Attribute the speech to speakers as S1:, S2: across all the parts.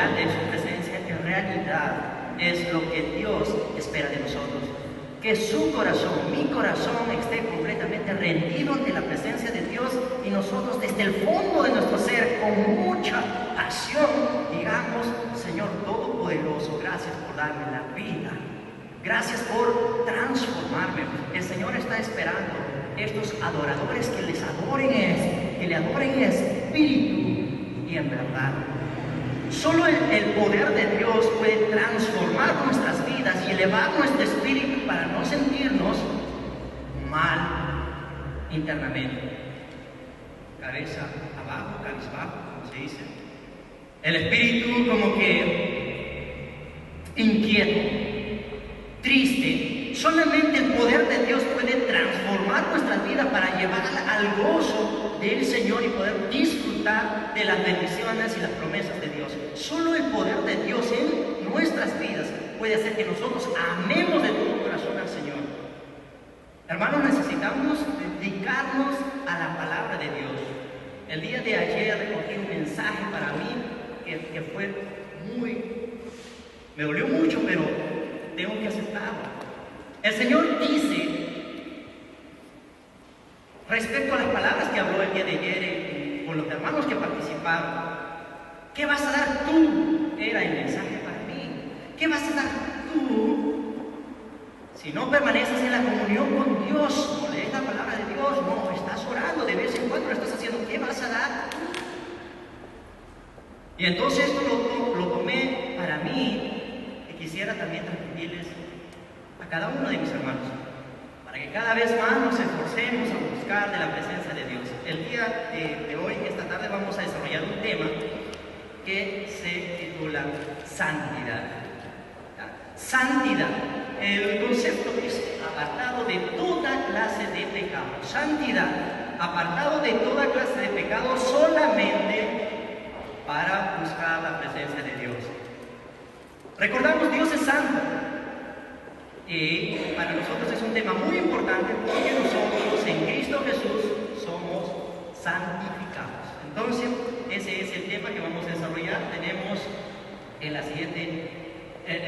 S1: delante de su presencia, en realidad es lo que Dios espera de nosotros. Que su corazón, mi corazón, esté completamente rendido ante la presencia de Dios y nosotros desde el fondo de nuestro ser, con mucha pasión, digamos: Señor Todopoderoso, gracias por darme la vida. Gracias por transformarme. El Señor está esperando estos adoradores que les adoren, que le adoren en espíritu y en verdad. Solo el poder de Dios puede transformar nuestras vidas y elevar nuestro espíritu para no sentirnos mal internamente. Cabeza abajo, cabizbajo, como se dice. El espíritu como que inquieto, triste. Solamente el poder de Dios puede transformar nuestras vidas para llevar al gozo del Señor y poder disfrutar de las bendiciones y las promesas de Dios. Solo el poder de Dios en nuestras vidas puede hacer que nosotros amemos de todo corazón al Señor. Hermanos, necesitamos dedicarnos a la palabra de Dios. El día de ayer recogí un mensaje para mí que fue me dolió mucho, pero tengo que aceptarlo. El Señor dice, respecto a las palabras que habló el día de ayer con los hermanos que participaron: ¿qué vas a dar tú? Era el mensaje para mí. ¿Qué vas a dar tú si no permaneces en la comunión con Dios? No lees la palabra de Dios, no estás orando de vez en cuando, lo estás haciendo. ¿Qué vas a dar? Y entonces esto lo tomé para mí, y quisiera también transmitirles a cada uno de mis hermanos, para que cada vez más nos esforcemos a buscar de la presencia de Dios. El día de hoy, esta tarde, vamos a desarrollar un tema que se titula santidad. Santidad. El concepto es apartado de toda clase de pecado. Santidad, apartado de toda clase de pecado, solamente para buscar la presencia de Dios. Recordamos, Dios es santo. Y para nosotros es un tema muy importante porque nosotros en Cristo Jesús somos santificados. Entonces, ese es el tema que vamos a desarrollar. Tenemos en la siguiente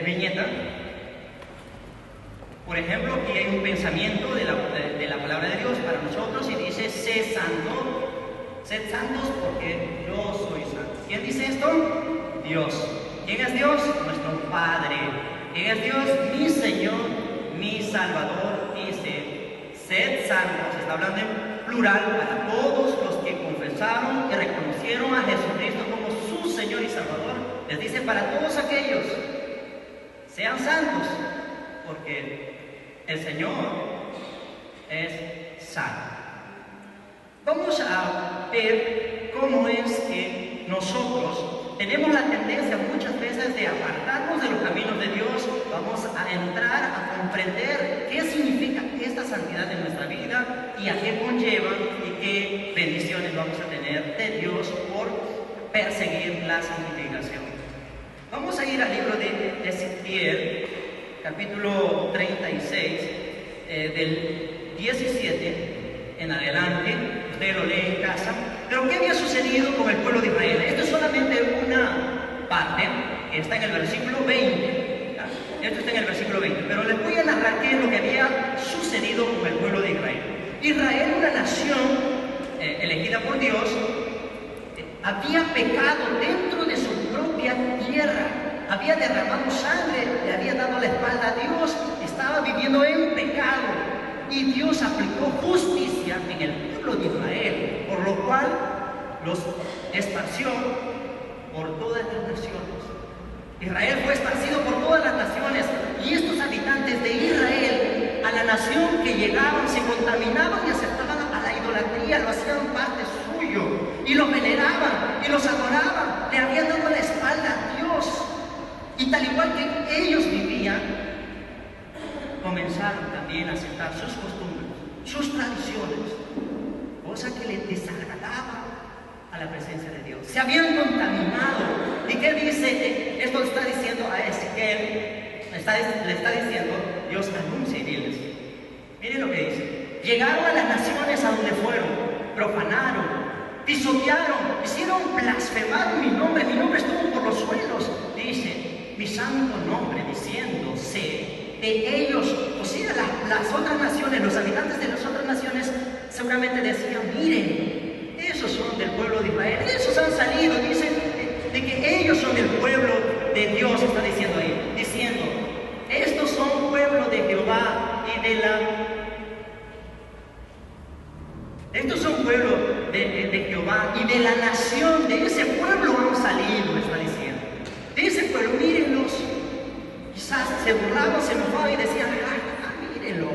S1: viñeta, por ejemplo, aquí hay un pensamiento de la palabra de Dios para nosotros y dice: sed santos porque yo soy santo. ¿Quién dice esto? Dios. ¿Quién es Dios? Nuestro Padre. ¿Quién es Dios? Mi Señor, mi Salvador. Dice: sed santos. Está hablando en plural para todos los que confesaron, que reconocieron a Jesucristo como su Señor y Salvador. Les dice para todos aquellos: sean santos, porque el Señor es santo. Vamos a ver cómo es que nosotros tenemos la tendencia muchas veces de apartarnos de los caminos de Dios. Vamos a entrar a comprender qué significa esta santidad en nuestra vida y a qué conlleva y qué bendiciones vamos a tener de Dios por perseguir la santificación. Vamos a ir al libro de Ezequiel, capítulo 36, del 17 en adelante. Usted lo lee en casa. Pero ¿qué había sucedido con el pueblo de Israel? Esto es solamente una parte que está en el versículo 20. Esto está en el versículo 20. Pero les voy a narrar qué es lo que había sucedido con el pueblo de Israel. Israel, una nación elegida por Dios, había pecado dentro de su propia tierra. Había derramado sangre, le había dado la espalda a Dios, estaba viviendo en pecado. Y Dios aplicó justicia en el pueblo de Israel, por lo cual los esparció por todas las naciones. Israel fue esparcido por todas las naciones, y estos habitantes de Israel, a la nación que llegaban, se contaminaban y aceptaban a la idolatría, lo hacían parte suyo, y los veneraban, y los adoraban, le habían dado la espalda a Dios. Y tal igual que ellos vivían, comenzaron también a aceptar sus costumbres, sus tradiciones, cosa que les desagradaba a la presencia de Dios. Se habían contaminado. ¿Y qué dice? Esto está diciendo a Ezequiel, le está diciendo Dios: anuncia y diles. Miren lo que dice: llegaron a las naciones a donde fueron, profanaron, pisotearon, hicieron blasfemar mi nombre estuvo por los suelos, dice, mi santo nombre, diciéndose de ellos, o sea, las otras naciones, los habitantes de las otras naciones, seguramente decían, miren, esos son del pueblo de Israel, esos han salido, dicen, de que ellos son el pueblo de Dios, está diciendo ahí, diciendo, estos son pueblo de Jehová y de la... Estos son pueblo de Jehová y de la nación, de ese pueblo han salido, está diciendo. De ese pueblo, mírenlos. Quizás se burlaban, se enojaban y decían, mírenlo.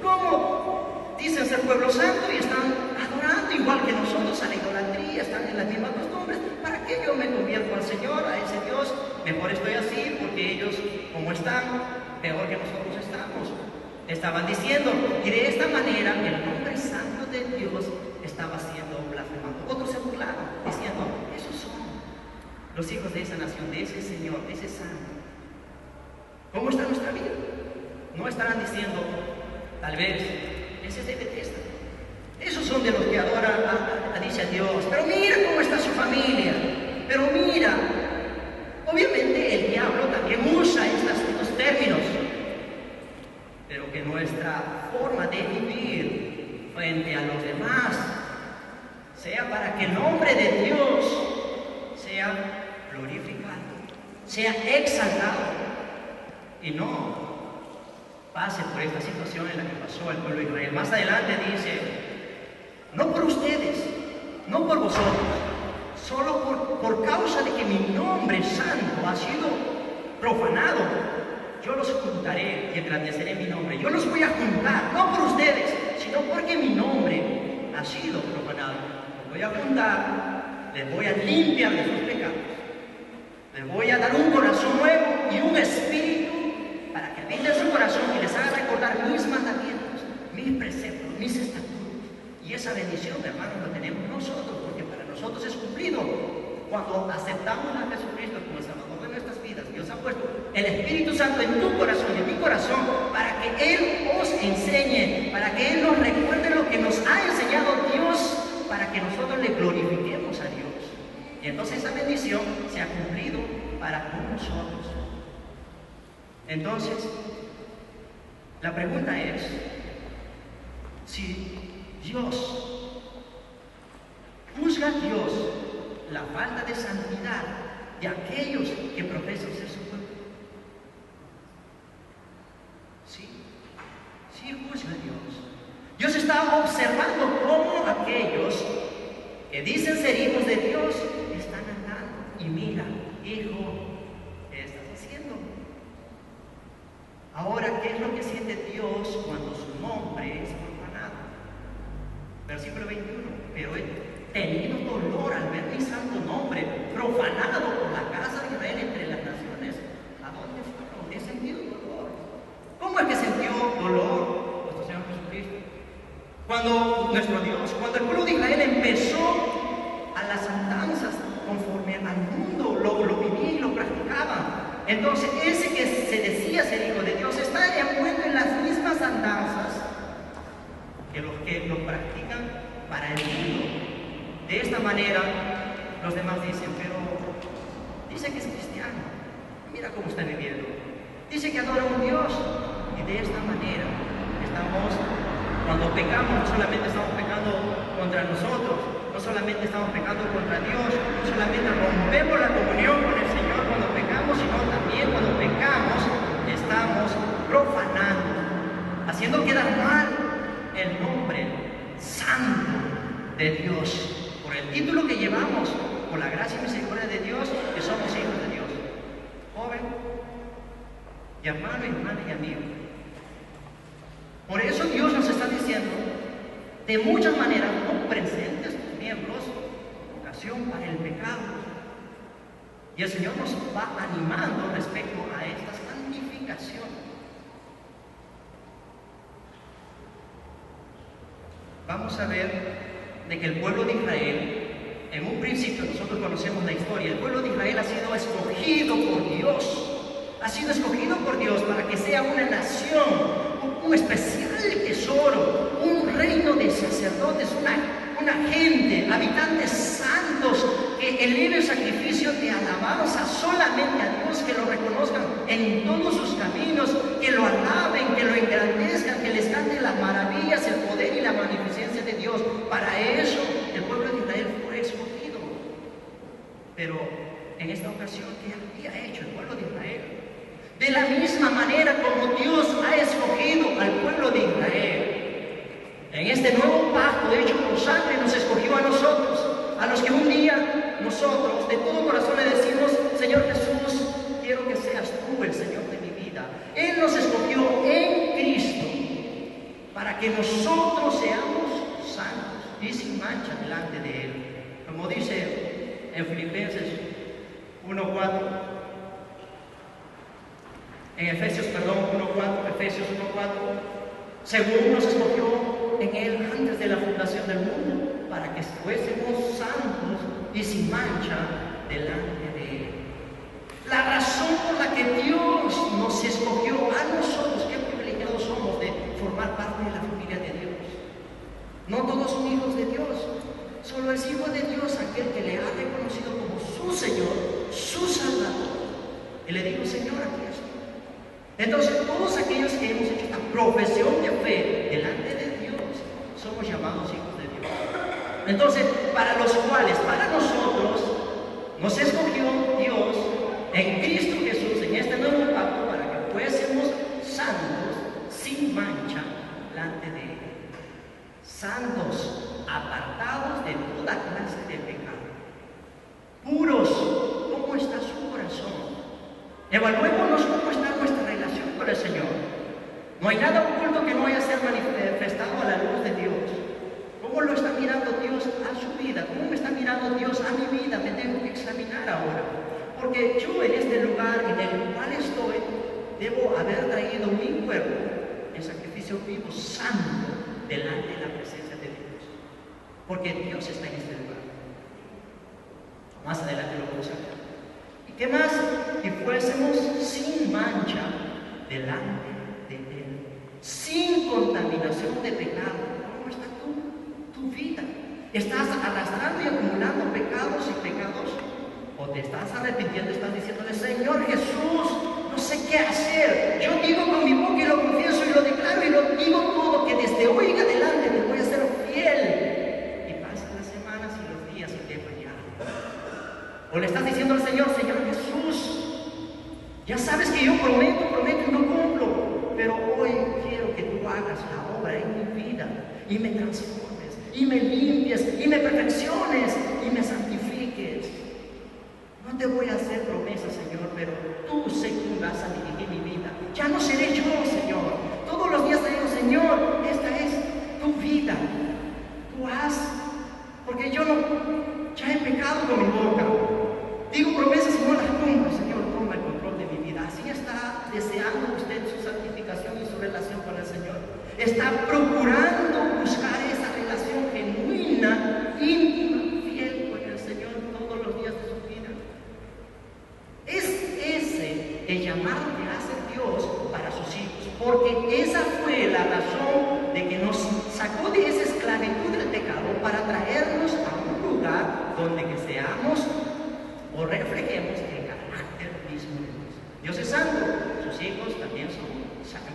S1: ¿Cómo dicen ser pueblo santo y están adorando igual que nosotros a la idolatría, están en las mismas costumbres? ¿Para qué yo me convierto al Señor, a ese Dios? Mejor estoy así porque ellos, como están, peor que nosotros estamos. Estaban diciendo, y de esta manera el nombre santo de Dios estaba siendo blasfemado. Otros se burlaron, diciendo, esos son los hijos de esa nación, de ese Señor, de ese santo. ¿Cómo está nuestra vida? No estarán diciendo, tal vez, ese es de Bethesda. Esos son de los que adoran dice a Dios. Pero mira cómo está su familia. Pero mira, obviamente el diablo también usa estos términos. Pero que nuestra forma de vivir frente a los demás sea para que el nombre de Dios sea glorificado, sea exaltado y no pase por esta situación en la que pasó el pueblo de Israel. Más adelante dice, no por ustedes, no por vosotros, solo por causa de que mi nombre santo ha sido profanado, yo los juntaré y engrandeceré mi nombre. Yo los voy a juntar, no por ustedes, sino porque mi nombre ha sido profanado. Los voy a juntar, les voy a limpiar de sus pecados. Les voy a dar un corazón nuevo y un espíritu para que habite en su corazón y les haga recordar mis mandamientos, mis preceptos, mis estatutos. Y esa bendición, hermanos, la tenemos nosotros, porque para nosotros es cumplido. Cuando aceptamos a Jesucristo como el Salvador de nuestras vidas, Dios ha puesto el Espíritu Santo en tu corazón y en mi corazón para que Él os enseñe, para que Él nos recuerde lo que nos ha enseñado Dios, para que nosotros le glorifiquemos a Dios. Y entonces esa bendición se ha cumplido para con nosotros. Entonces, la pregunta es, si juzga Dios la falta de santidad de aquellos que profesan ser su pueblo. Sí juzga Dios. Dios está observando cómo aquellos que dicen ser hijos de Dios están andando. Y mira, hijo, ¿qué estás haciendo? Ahora, ¿qué es lo que siente Dios cuando su nombre es profanado? Versículo 21. Pero he tenido dolor al ver mi santo nombre profanado por la casa de Israel entre las naciones. ¿A dónde fueron? He sentido dolor. ¿Cómo es que sintió dolor nuestro Señor Jesucristo? Cuando el pueblo de Israel empezó a las andanzas conforme al mundo, lo vivía y lo practicaba. Entonces, ese que se decía ser hijo de Dios está envuelto en las mismas andanzas que los que lo practican para el mundo. De esta manera, los demás dicen, pero dice que es cristiano, mira cómo está viviendo. Dice que adora a un Dios, y de esta manera cuando pecamos, no solamente estamos pecando contra nosotros, no solamente estamos pecando contra Dios, no solamente rompemos la comunión con el Señor cuando pecamos, sino también cuando pecamos estamos profanando, haciendo quedar mal el nombre santo de Dios, por el título que llevamos, por la gracia y misericordia de Dios, que somos hijos de Dios. Joven, y hermano, y hermana y amigo. Por eso Dios nos está diciendo, de muchas maneras, no presentes tus miembros ocasión para el pecado. Y el Señor nos va animando respecto a esta santificación. Vamos a ver de que el pueblo de Israel, en un principio nosotros conocemos la historia, el pueblo de Israel ha sido escogido por Dios. Ha sido escogido por Dios para que sea una nación, un especial tesoro, un reino de sacerdotes, una una gente, habitantes santos, que eleven sacrificio de alabanza solamente a Dios, que lo reconozcan en todos sus caminos, que lo alaben, que lo engrandezcan, que les canten las maravillas, el poder y la magnificencia de Dios. Para eso el pueblo de Israel fue escogido. Pero en esta ocasión, ¿qué había hecho el pueblo de Israel? De la misma manera como Dios ha escogido al pueblo de Israel, en este nuevo pacto hecho con sangre, nos escogió a nosotros, a los que un día nosotros de todo corazón le decimos: Señor Jesús, quiero que seas tú el Señor de mi vida. Él nos escogió en Cristo para que nosotros seamos santos y sin mancha delante de Él, como dice en Filipenses 1:4, en Efesios 1:4, según nos escogió en Él antes de la fundación del mundo, para que fuésemos santos y sin mancha delante de Él. La razón por la que Dios nos escogió a nosotros, qué privilegiados somos de formar parte de la familia de Dios. No todos son hijos de Dios, solo es hijo de Dios aquel que le ha reconocido como su Señor, su Salvador. Y le dijo: Señor, aquí estoy. Entonces, todos aquellos que hemos hecho esta profesión de fe delante de Dios, somos llamados hijos de Dios. Entonces, para nosotros, nos escogió Dios en Cristo Jesús, en este nuevo pacto, para que fuésemos santos, sin mancha, delante de Él. Santos, apartados de toda clase de pecado. Puros. ¿Cómo está su corazón? Evaluémonos cómo está nuestra relación con el Señor. No hay nada oculto que no haya sido manifestado a la luz de Dios. ¿Cómo lo está mirando Dios a su vida? ¿Cómo me está mirando Dios a mi vida? Me tengo que examinar ahora. Porque yo en este lugar en el cual estoy, debo haber traído mi cuerpo en sacrificio vivo, santo, delante de la presencia de Dios. Porque Dios está en este lugar. Más adelante lo vamos a ver. ¿Y qué más? Y fuésemos sin mancha delante de Él, sin contaminación de pecado. ¿Cómo está tu vida? ¿Estás arrastrando y acumulando pecados y pecados? ¿O te estás arrepintiendo y estás diciéndole: Señor Jesús, no sé qué hacer? Yo digo con mi boca y lo confieso y lo declaro y lo digo todo, que desde hoy en adelante te voy a ser fiel. Y pasan las semanas y los días y te fallan. O le estás diciendo al Señor: Señor Jesús, ya sabes que yo prometo y no cumplo, pero hoy quiero que tú hagas la obra en mi vida y me transformes, y me limpies, y me perfecciones, y me santifiques. No te voy a hacer promesas, Señor, pero tú sé que vas a dirigir mi vida. Ya no seré yo, Señor. Todos los días te digo: Señor, esta es tu vida. Tú haz, porque yo ya he pecado con mi boca. Digo promesas y no las cumplo. Señor, toma el control de mi vida. Así está deseando usted su santificación y su relación con el Señor. Está procurando buscar esa relación genuina, íntima, fiel con el Señor todos los días de su vida. Es ese el llamado que hace Dios para sus hijos, porque esa fue la razón de que nos sacó de esa esclavitud del pecado para traernos a un lugar donde que seamos o reflejemos el carácter mismo de Dios. Dios es santo, sus hijos también son santos.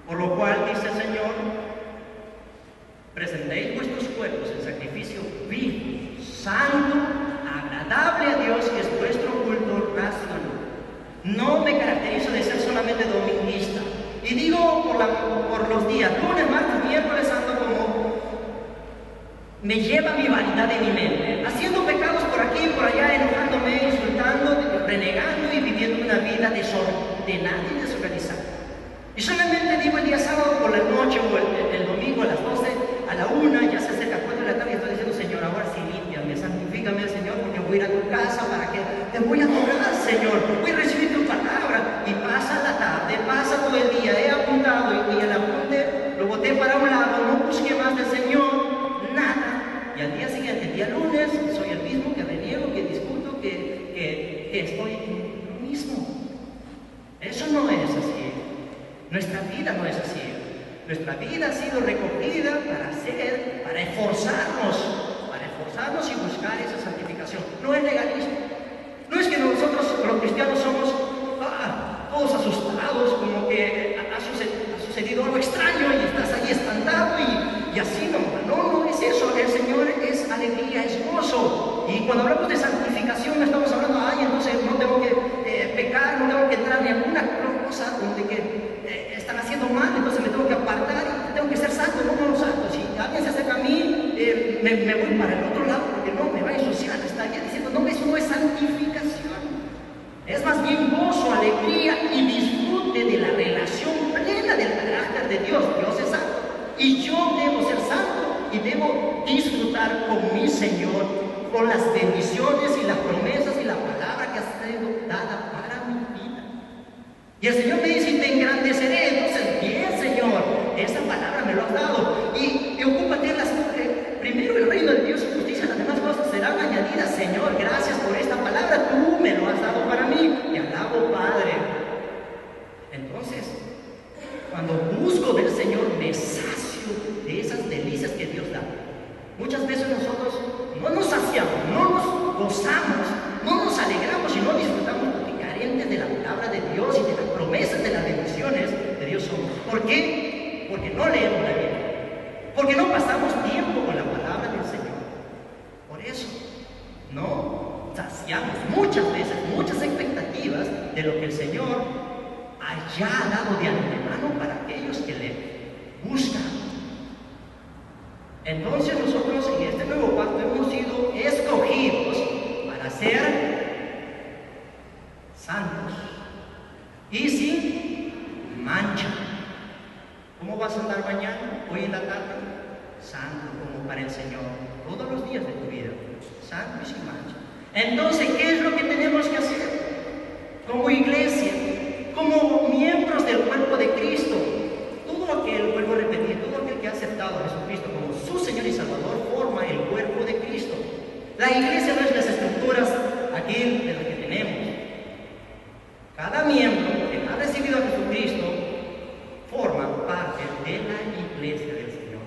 S1: Por lo cual dice el Señor: presentéis vuestros cuerpos en sacrificio vivo, santo, agradable a Dios, que es vuestro culto racional. No me caracterizo de ser solamente dominguista. Y digo por los días, lunes, martes, miércoles, ando como me lleva mi vanidad en mi mente, haciendo pecados por aquí y por allá, enojándome, insultando, renegando y viviendo una vida desordenada y desorganizada. Y solamente digo el día sábado por la noche o el domingo a las 12, a la 1, ya se acerca 4 de la tarde y estoy diciendo: Señor, ahora sí límpiame, santifícame, Señor, porque voy a ir a tu casa para que te voy a adorar, Señor, voy a recibir tu palabra. Y pasa la tarde, pasa todo el día, he apuntado y el apunte lo boté para un lado, no busqué más del Señor, nada. Y al día siguiente, el día lunes, soy el mismo que reniego, que discuto, que estoy en lo mismo. Eso no es así. Nuestra vida no es así. Nuestra vida ha sido recogida para esforzarnos y buscar esa santificación. No es legalismo. No es que nosotros los cristianos somos todos asustados, como que ha sucedido algo extraño y estás ahí espantado y así no es eso. El Señor es alegría, es gozo. Y cuando hablamos de santificación no estamos hablando, entonces no tengo que pecar, no tengo que entrar en alguna cosa donde que están haciendo mal, entonces me tengo que apartar y tengo que ser santo, no santo. Si alguien se acerca a mí, me voy para el otro lado porque no me va a ensuciar. Estaría diciendo, no, eso no es santificación. Es más bien gozo, alegría y disfrute de la relación plena del carácter de Dios. Dios es santo y yo debo ser santo y debo disfrutar con mi Señor, con las bendiciones y las promesas y la palabra que ha sido dada para mi vida. Y el Señor me dice, te engrandeceré. Entonces, bien, Señor, esa palabra me lo has dado. Y ocúpate en las primero el reino de Dios y justicia, las demás cosas serán añadidas. Señor, gracias por esta palabra, tú me lo has dado para mí. Te alabo, Padre. Entonces, cuando busco del Señor, me sacio de esas delicias que Dios da. Muchas veces nosotros no nos saciamos, no nos gozamos, no nos alegramos y no disfrutamos porque carentes de la palabra de Dios y de las promesas de las bendiciones de Dios somos. ¿Por qué? Porque no leemos la Biblia. Porque no pasamos tiempo con la palabra del Señor. Por eso no saciamos muchas veces, muchas expectativas de lo que el Señor haya dado de antemano para aquellos que le buscan. Entonces nosotros en este nuevo pacto hemos sido escogidos para ser santos y sin mancha. ¿Cómo vas a andar mañana, hoy en la tarde? Santo como para el Señor, todos los días de tu vida, santo y sin mancha. Entonces, ¿qué es lo que tenemos que hacer? Como iglesia, como miembros del cuerpo de Cristo, todo aquel, vuelvo a repetir, todo aquel que ha aceptado a Jesucristo como su Señor y Salvador, forma el cuerpo de Cristo. La iglesia no es las estructuras aquí de las que tenemos. Cada miembro que ha recibido a Jesucristo forma parte de la iglesia del Señor.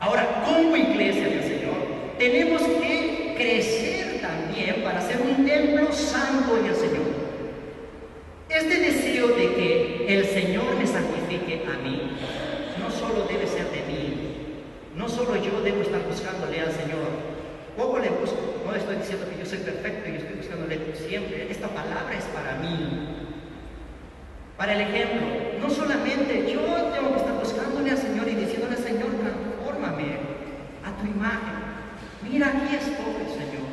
S1: Ahora, como iglesia del Señor, tenemos que crecer también para ser un templo santo en el Señor. Este deseo de que el Señor me santifique a mí, no solo debe ser de mí, no solo yo debo estar buscándole al Señor. Poco le busco, no estoy diciendo que yo soy perfecto y estoy buscándole siempre. Esta palabra es para mí. Para el ejemplo, no solamente yo tengo que estar buscándole al Señor y diciéndole, Señor, transfórmame a tu imagen. Mira, aquí estoy, Señor.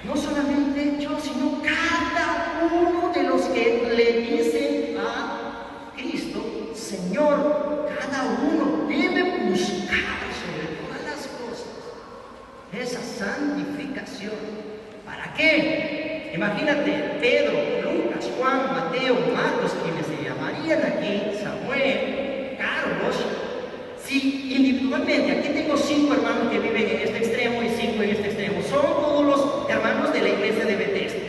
S1: No solamente yo, sino cada uno de los que le dicen a Cristo, Señor, cada uno debe buscar sobre todas las cosas esa santificación. ¿Para qué? Imagínate, Pedro, Lucas, Juan, Mateo, Marcos, quienes se llamarían aquí, Samuel, Carlos, si individualmente, aquí tengo 5 hermanos que viven en este extremo y 5 en este extremo, son todos los hermanos de la iglesia de Bethesda.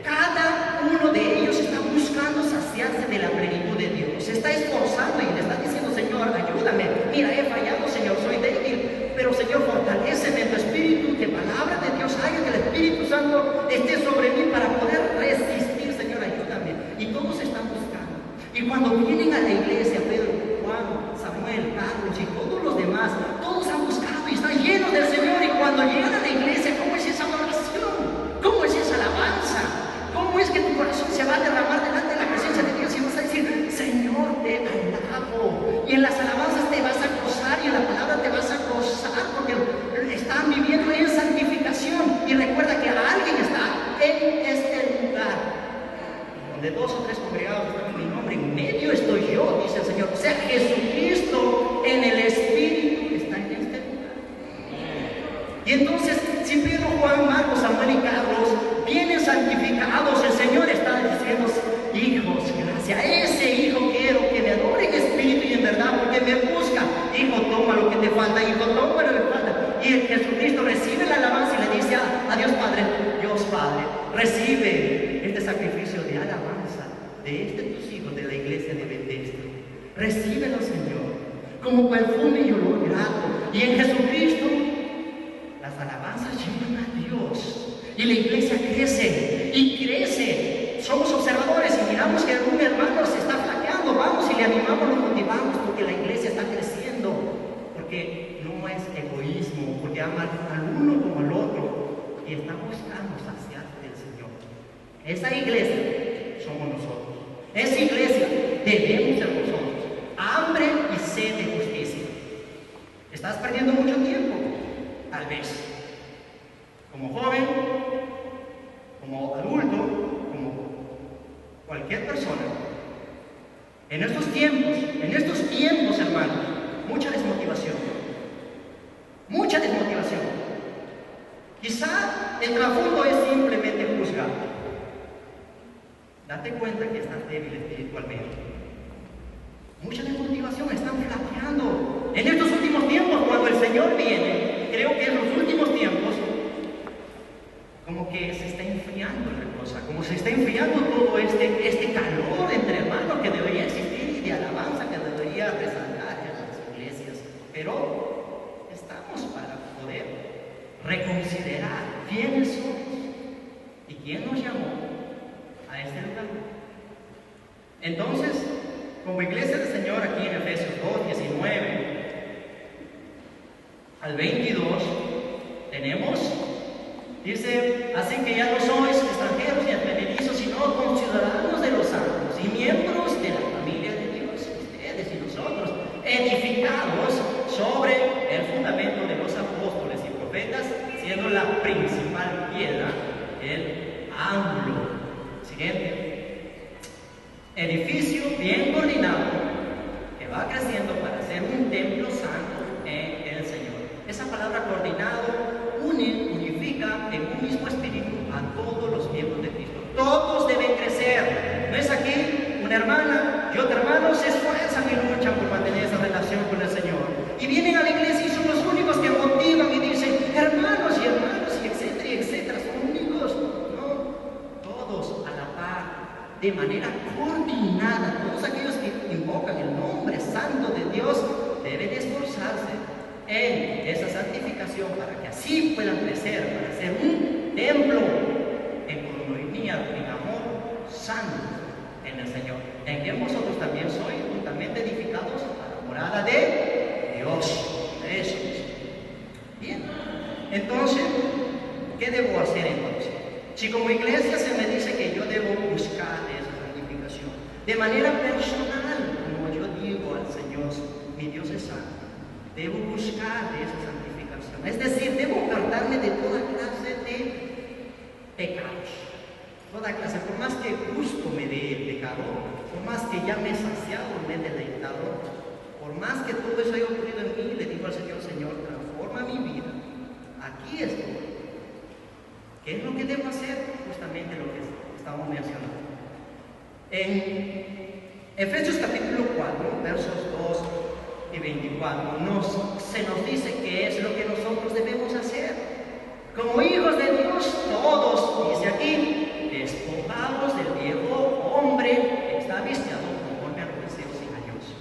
S1: Cada uno de ellos está buscando saciarse de la plenitud de Dios, se está esforzando y le está diciendo, Señor, ayúdame, mira, he fallado, Señor, soy débil, pero Señor, fortaléceme en tu espíritu, que palabra de Dios haya, que el Espíritu Santo esté sobre mí para poder resistir, Señor, ayúdame. Y todos están buscando. Y cuando vienen a la iglesia, Pedro, Juan, Samuel, Carlos y todos los demás, todos han buscado y están llenos del Señor. Y cuando llegan a la iglesia, ¿cómo es esa adoración? ¿Cómo es esa alabanza? ¿Cómo es que tu corazón se va a derramar delante de la presencia de Dios y vas a decir, Señor, te alabo? Y en las alabanzas te vas a gozar y en la palabra te vas a gozar porque están viviendo en santificación. Y recuerda que alguien está en este lugar donde 2 o 3 congregados están en mi nombre, en medio estoy yo, dice el Señor. O sea, Jesucristo en el Espíritu está en este lugar. Y entonces, si Pedro, Juan, Marcos, Samuel y Carlos vienen santificados, el Señor está diciendo, hijos, gracias, ese hijo quiero que me adore en espíritu y en verdad, porque me busca. Hijo, toma lo que te falta, hijo, toma lo que te falta. Y Jesucristo recibe la alabanza y le dice a Dios Padre, Dios Padre, recibe este sacrificio de alabanza de tus hijos de la iglesia de Bethesda. Recíbelo, Señor. como perfume y olor grato. Y en Jesucristo las alabanzas llegan a Dios y la iglesia crece y crece. Somos observadores y miramos que algún hermano se está flaqueando, vamos y le animamos, lo motivamos, porque la iglesia está creciendo, porque no es egoísmo, porque ama al uno como al otro y está buscando saciar del Señor. Esa iglesia somos nosotros. Esa iglesia debemos ser nosotros. Hambre y sed de justicia. ¿Estás perdiendo mucho tiempo? Tal vez. Como joven, como adulto, como cualquier persona. En estos tiempos, hermanos, mucha desmotivación. Mucha desmotivación. Quizá el trasfondo es simplemente juzgar. Date cuenta que estás débil espiritualmente. Mucha desmotivación, están flaqueando. En estos últimos tiempos, cuando el Señor viene, creo que en los últimos tiempos, como que se está enfriando la cosa, como se está enfriando todo este calor entre hermanos que debería existir y de alabanza que debería resaltar en las iglesias. Pero estamos para poder reconsiderar quiénes somos y quién nos llamó a este lugar. Entonces, como iglesia del Señor, aquí en Efesios 2, 19 al 22, tenemos, dice, así que ya no sois extranjeros ni advenedizos, sino conciudadanos de los santos y miembros de la familia de Dios, ustedes y nosotros, edificados sobre el fundamento de los apóstoles y profetas, siendo la principal piedra el ángulo. Siguiente. Edificio bien coordinado que va creciendo para ser un templo santo en el Señor. Esa palabra coordinado unifica en un mismo espíritu a todos los miembros de Cristo. Todos deben crecer. No es aquí una hermana y otro hermano se esfuerzan y luchan por mantener esa relación con el Señor. Y vienen a la iglesia y son los únicos que motivan y dicen, hermanos y hermanos, y etcétera, son únicos. No, todos a la par, de manera coordinada. Todos aquellos que invocan el nombre santo de Dios deben esforzarse en esa santificación para que así puedan crecer, para ser un templo en comunión, en amor santo en el Señor, en que vosotros también sois juntamente edificados a la morada de Dios. Eso es. Bien, entonces, ¿qué debo hacer entonces? Si como iglesia se me dice que yo debo buscar esa santificación de manera personal, como yo digo al Señor, mi Dios es santo, debo buscar de esa santificación. Es decir, debo apartarme de toda clase de pecados. Toda clase, por más que gusto me dé el pecado, por más que ya me he saciado, me he deleitado, por más que todo eso haya ocurrido en mí, le digo al Señor, Señor, transforma mi vida. Aquí estoy. ¿Qué es lo que debo hacer? Justamente lo que estamos mencionando. En Efesios capítulo 4, versos 2 y 24, se nos dice qué es lo que nosotros debemos hacer. Como hijos de Dios, todos, dice aquí, despojados del viejo hombre que está viciado conforme a los deseos engañosos.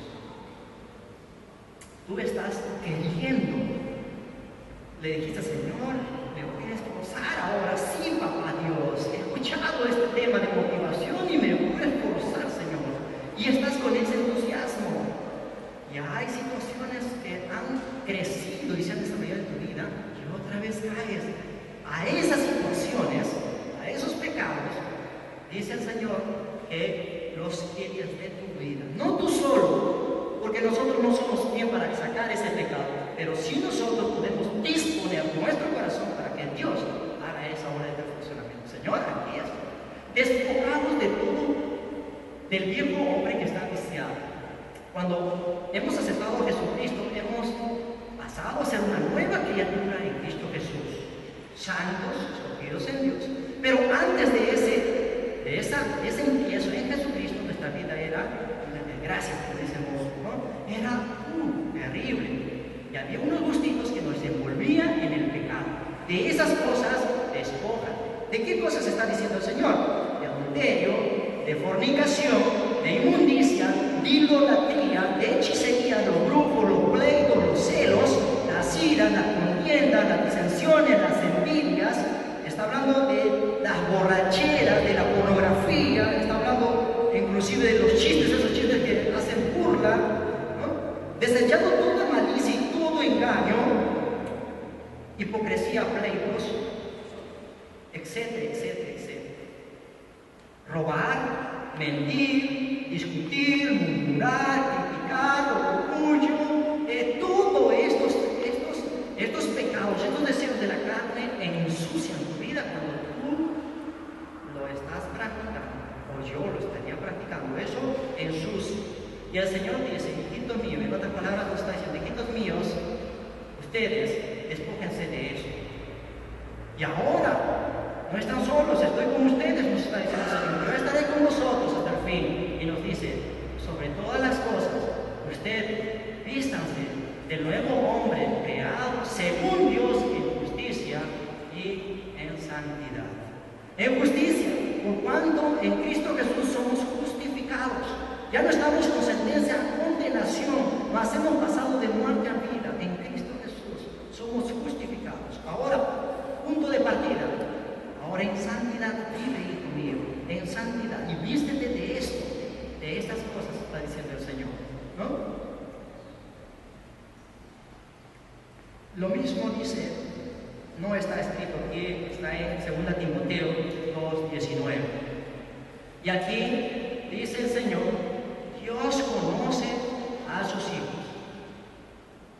S1: Tú estás queriendo, le dijiste, Señor, me voy a esforzar ahora sí, papá Dios. He escuchado este tema de motivación y me voy a esforzar, Señor. Y estás con ese entusiasmo. Ya hay situaciones que han crecido y se han desarrollado en tu vida y otra vez caes a esas situaciones, a esos pecados. Dice el Señor que los quites de tu vida. No tú solo, porque nosotros no somos quien para sacar ese pecado, pero sí nosotros podemos disponer nuestro corazón para que Dios haga esa obra de funcionamiento. Señor, aquí es. Despojados de todo, del viejo hombre que está viciado. Cuando hemos aceptado a Jesucristo, hemos pasado a ser una nueva criatura en Cristo Jesús. Santos, escogidos en Dios. Pero antes de ese empiezo en Jesucristo, nuestra vida era de gracia, como decimos, ¿no? Era terrible. Y había unos gustitos que nos envolvían en el pecado. De esas cosas despojan. ¿De qué cosas está diciendo el Señor? De adulterio, de fornicación, de inmundicia, de idolatría, de hechicería, los brujos, los pleitos, los celos, las iras, las contiendas, las disensiones, las envidias. Está hablando de las borracheras, de la pornografía, está hablando inclusive de los chistes, esos chistes que hacen burla, ¿no? Desechando toda malicia y todo engaño, hipocresía, pleitos, etcétera, etcétera, etcétera. Robar, mentir, discutir, murmurar, criticar, orgullo, todos estos pecados, estos deseos de la carne ensucian tu vida cuando tú lo estás practicando, o yo lo estaría practicando, eso ensucia. Y el Señor dice, hijitos míos, en otras palabras nos está diciendo, hijitos míos, ustedes despójense de eso. Y ahora no están solos, estoy con ustedes, nos está diciendo el Señor, yo estaré con vosotros hasta el fin. Y nos dice, sobre todas las cosas, ustedes vístanse del nuevo hombre creado según Dios en justicia y en santidad. En justicia, por cuanto en Cristo Jesús somos justificados. Ya no estamos con sentencia a condenación, mas hemos pasado de muerte a vida. En Cristo Jesús somos justificados. Ahora, punto de partida. Ahora en santidad vive, hijo mío, en santidad. Y vístete de esto, de estas cosas, está diciendo el Señor, ¿no? Lo mismo dice, no está escrito aquí, está en 2 Timoteo 2:19. Y aquí dice el Señor, Dios conoce a sus hijos.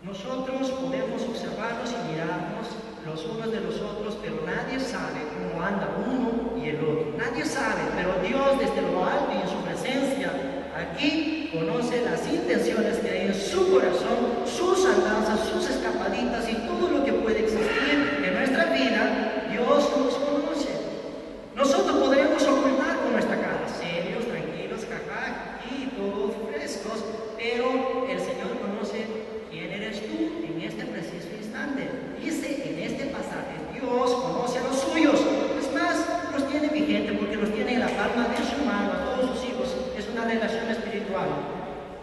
S1: Nosotros podemos observarlos y mirarnos los unos de los otros, pero nadie sabe cómo anda uno y el otro. Nadie sabe, pero Dios desde lo alto y en su presencia aquí conoce las intenciones que hay en su corazón, sus andanzas, sus escapaditas y todo lo que puede existir en nuestra vida. Dios nos conoce. Nosotros podremos ocultar con nuestra cara, serios, tranquilos, jaja, y todos frescos, pero el Señor conoce quién eres tú en este preciso instante. Dice en este pasaje, Dios conoce a los suyos. Es más, los tiene vigente porque los tiene en la palma de su mano a todos sus hijos. Es una relación espiritual.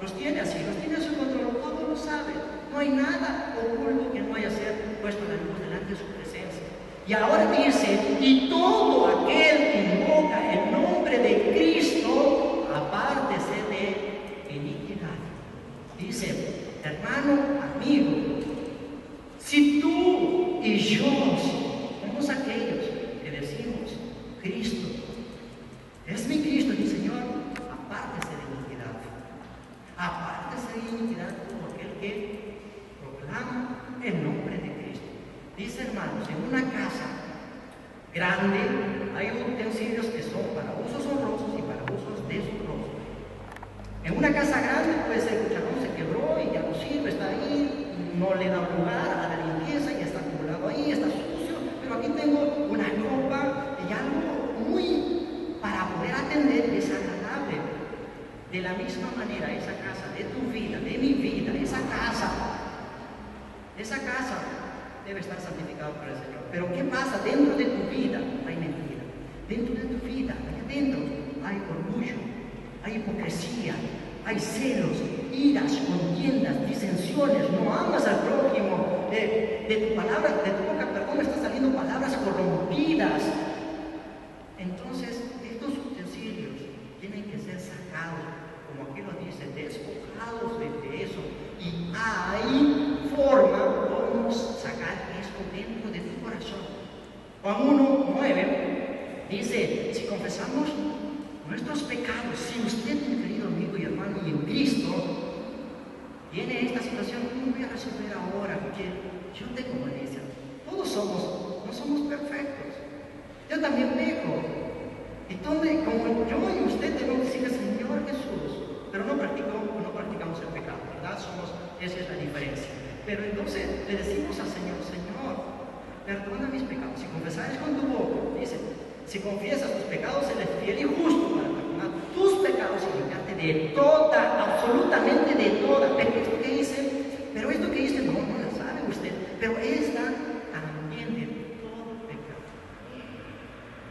S1: Los tiene así, los tiene a su control, todo lo sabe. No hay nada oculto que no haya sido puesto a la luz delante de su presencia. Y ahora dice, y todo aquel que invoca el nombre de Cristo, apártese de iniquidad. Dice, hermano, amigo, si tú y yo somos aquellos que decimos, Cristo, es mi Cristo, mi Señor, apártese de iniquidad. Apártese de iniquidad todo aquel que proclama el nombre de Cristo. Dice, hermanos, en una casa grande hay utensilios que son para usos honrosos y para usos deshonrosos. En una casa grande puede ser que el cucharón se quebró y ya no sirve, está ahí, no le da lugar a la limpieza y está acumulado ahí, está sucio, pero aquí tengo una copa y algo muy para poder atender es agradable. De la misma manera, esa casa de tu vida, de mi vida, esa casa debe estar santificada por el Señor. Pero ¿qué pasa? Dentro de tu vida hay mentira. Dentro de tu vida, allá adentro, hay orgullo, hay hipocresía, hay celos, iras, contiendas, disensiones. No amas al prójimo. De tu palabra, de tu boca, perdón, están saliendo palabras corrompidas. Entonces, estos utensilios tienen que ser sacados, como aquí lo dice, despojados de eso. Y hay forma, podemos sacar esto dentro de tu corazón. Juan 1:9 dice, si confesamos nuestros pecados, si usted, mi querido amigo y hermano, y en Cristo, tiene esta situación, ¿cómo voy a resolver ahora? Porque yo tengo malicia. Todos no somos perfectos. Yo también peco. Y como yo y usted debemos decirle, Señor Jesús, pero no practicamos el pecado, ¿verdad? Esa es la diferencia. Pero entonces le decimos al Señor, Señor, perdona mis pecados. Si confesares con tu boca, dice, si confiesas tus pecados, Él es fiel y justo para perdonar tus pecados y limpiarte de toda, absolutamente de toda. Pero esto que hice, no la sabe usted, pero esta también de todo pecado.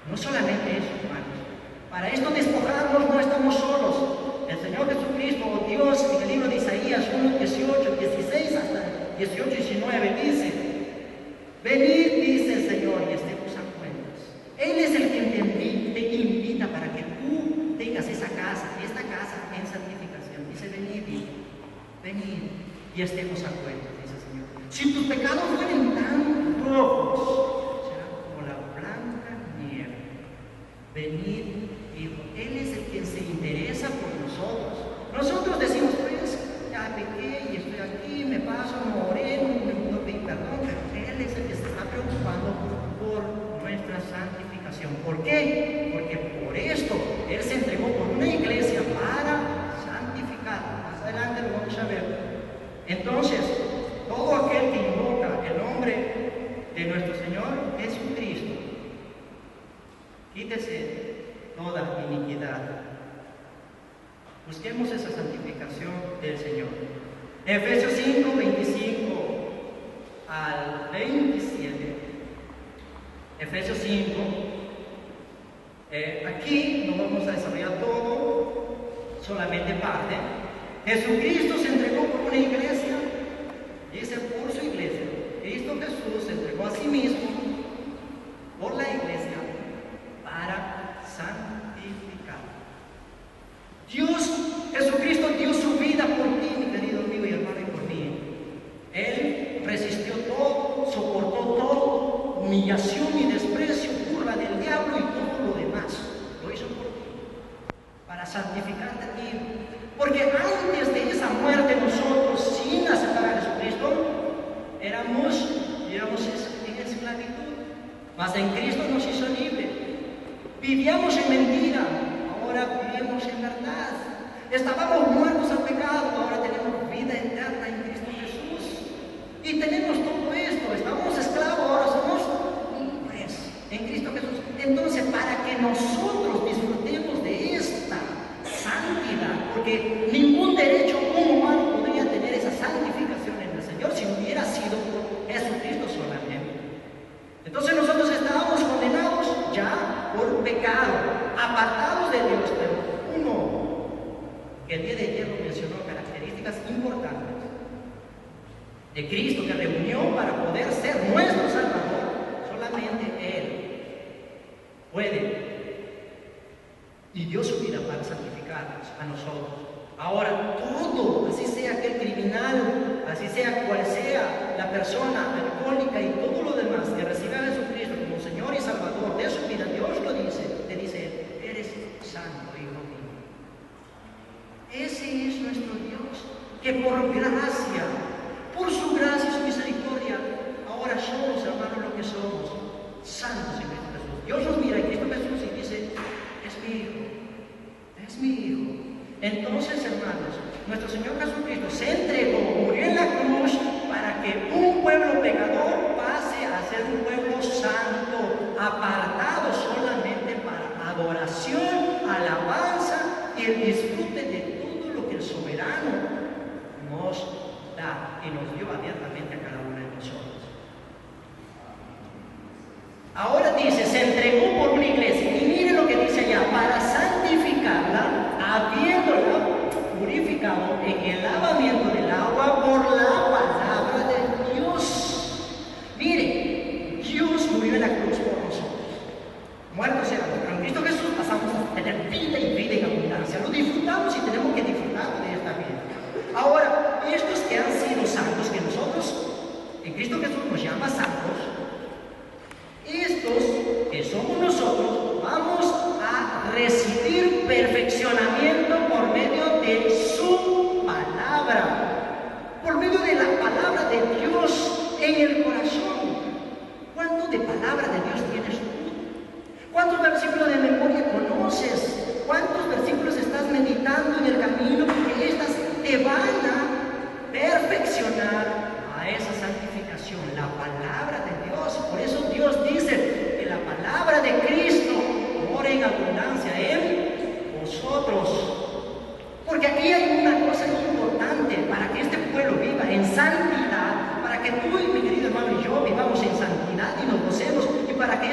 S1: No solamente eso, hermanos. Para esto despojarnos no estamos solos. El Señor Jesucristo Dios en el libro de Isaías 1, 18, 16 hasta 18, 19 dice: venid, dice el Señor, y estemos a cuentas. Él es el quien te invita para que tú tengas esta casa en santificación. Dice: venid y estemos a cuentas, dice el Señor. Si tus pecados fueren tan rojos, serán como la blanca nieve. Venid, hijo. Él es el quien se interesa por nosotros. Nosotros decimos: pues ya pequé y estoy aquí, me paso, no oré, no me puedo pedir perdón, pero Él es el que se está preocupando por nuestra santificación. ¿Por qué? Porque por esto Él se entregó por una iglesia para santificar. Más adelante lo vamos a ver. Entonces, todo aquel que invoca el nombre de nuestro Señor Jesucristo, quítese toda iniquidad. Busquemos esa santificación del Señor. Efesios 5, 25 al 27. Efesios 5. Aquí no vamos a desarrollar todo, solamente parte. Jesucristo se entregó por una iglesia, dice por su iglesia. Cristo Jesús se entregó a sí mismo por la iglesia para santificar. Jesucristo dio su vida por ti, mi querido amigo y hermano, y por mí. Él resistió todo, soportó todo, humillación y desprecio, burla del diablo y todo lo demás. Lo hizo por ti, para santificarte a ti. Porque antes de esa muerte nosotros, sin aceptar a Jesucristo, éramos en esclavitud. Mas en Cristo nos hizo libre. Vivíamos en mentira, ahora vivimos en verdad. Estábamos muertos al pecado, ahora tenemos vida eterna en Cristo Jesús. Y tenemos todo esto, estábamos esclavos, ahora somos libres en Cristo Jesús. Entonces, para que nosotros disfrutemos de esta santidad, porque ningún derecho humano podría tener esa santificación en el Señor si no hubiera sido por Jesucristo solamente. Entonces nosotros estábamos condenados ya por pecado, apartados de Dios. Pero uno que el día de ayer lo mencionó, características importantes de Cristo que reunió para poder ser nuestro Salvador. Solamente Él puede y dio su vida para santificarnos a nosotros. Ahora, todo, así sea aquel criminal, así sea cual sea la persona alcohólica y todo lo demás, que reciba a Jesucristo como Señor y Salvador de su vida, Dios lo dice, le dice: eres santo, hijo mío. Ese es nuestro Dios, que por gracia, por su gracia y su misericordia, ahora somos, hermanos, lo que somos, santos en Cristo Jesús. Dios nos mira en Cristo Jesús y dice: es mi hijo, es mi hijo. Entonces, hermanos, nuestro Señor Jesucristo se entregó, murió en la cruz para que un pueblo pecador pase a ser un pueblo santo, apartado solamente para adoración, alabanza y el disfrute de todo lo que el soberano nos da y nos dio abiertamente a cada uno de nosotros. Ahora dice: se entregó por una iglesia, y miren lo que dice allá: para santificarla, habiéndola purificado en el lavamiento del agua por la palabra de Dios. Mire, Dios murió en la cruz por nosotros. Muertos éramos, pero en Cristo Jesús pasamos a tener vida y vida en abundancia. Lo disfrutamos y tenemos que disfrutar de esta vida. Ahora, estos que han sido santos, que nosotros en Cristo Jesús nos llama santos, estos que somos nosotros, vamos a recibir perfeccionamiento por medio de su palabra, por medio de la palabra de Dios en el corazón. ¿Cuánto de palabra de Dios tienes tú? ¿Cuántos versículos de memoria conoces? ¿Cuántos versículos estás meditando en el camino? Porque estas te van a perfeccionar a esa santificación, la palabra de Dios. Por eso Dios dice que la palabra de Cristo mora en abundancia en vosotros. Porque aquí hay una cosa importante para que este pueblo viva en santidad, para que tú y mi querido hermano y yo vivamos en santidad y nos gocemos, y para que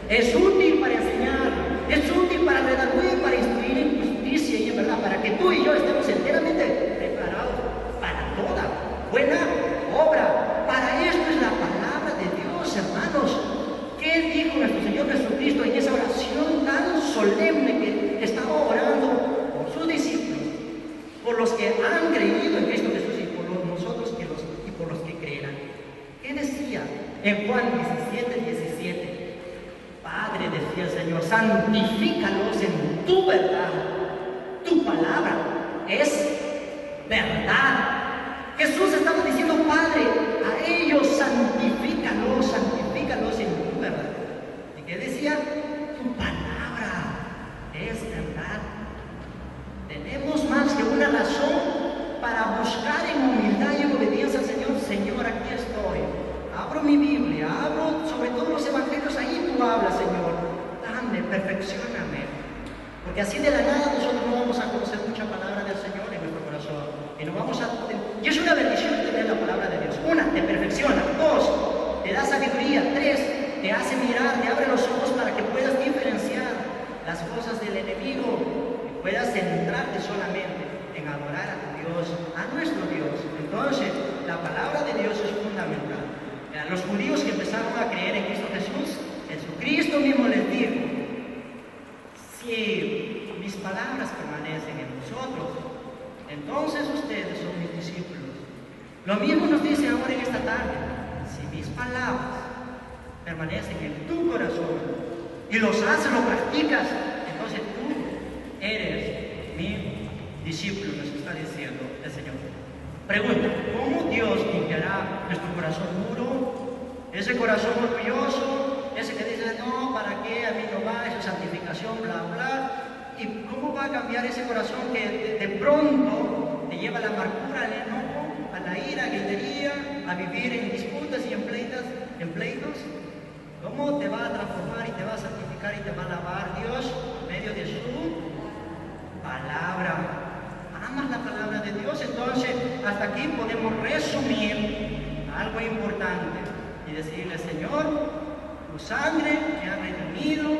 S1: Es útil para enseñar, es útil para redarguir, para instruir en justicia y en verdad, para que tú y yo estemos enteramente preparados para toda buena obra. Para esto es la palabra de Dios, hermanos. ¿Qué dijo nuestro Señor Jesucristo en esa oración tan solemne que estaba orando por sus discípulos, por los que han creído en Cristo Jesús y por nosotros y por los que creerán? ¿Qué decía en Juan 17:17? Padre, decía el Señor, santifícalos en tu verdad. Tu palabra es verdad. Jesús estaba diciendo, Padre, a ellos santifícalos en tu verdad. ¿Y qué decía? Tu palabra es verdad. Tenemos más que una razón para buscar en humildad y en obediencia al Señor. Señor, aquí estoy. Abro mi Biblia, abro sobre todo los evangelios, ahí tú hablas, Señor. Dame, perfeccióname. Porque así de la nada nosotros no vamos a conocer mucha palabra del Señor en nuestro corazón. Y es una bendición tener la palabra de Dios. Una, te perfecciona. Dos, te da sabiduría. Tres, te hace mirar, te abre los ojos para que puedas diferenciar las cosas del enemigo y puedas centrarte solamente en adorar a tu Dios, a nuestro Dios. Entonces, la palabra de Dios es fundamental. A los judíos que empezaron a creer en Cristo Jesús, Jesucristo mismo les dijo, si mis palabras permanecen en vosotros, entonces ustedes son mis discípulos. Lo mismo nos dice ahora en esta tarde, si mis palabras permanecen en tu corazón y los haces, lo practicas, entonces tú eres mi discípulo, nos está diciendo el Señor. Pregunta, ¿cómo Dios limpiará nuestro corazón duro? Ese corazón orgulloso, ese que dice, no, ¿para qué? A mí no va, eso es santificación, bla, bla. ¿Y cómo va a cambiar ese corazón que de pronto te lleva a la amargura, al enojo, a la ira, a la gritería, a vivir en disputas y en pleitos? ¿Cómo te va a transformar y te va a santificar y te va a lavar Dios en medio de su palabra? ¿Amas la palabra de Dios? Entonces, hasta aquí podemos resumir algo importante y decirle, Señor, tu sangre me ha redimido,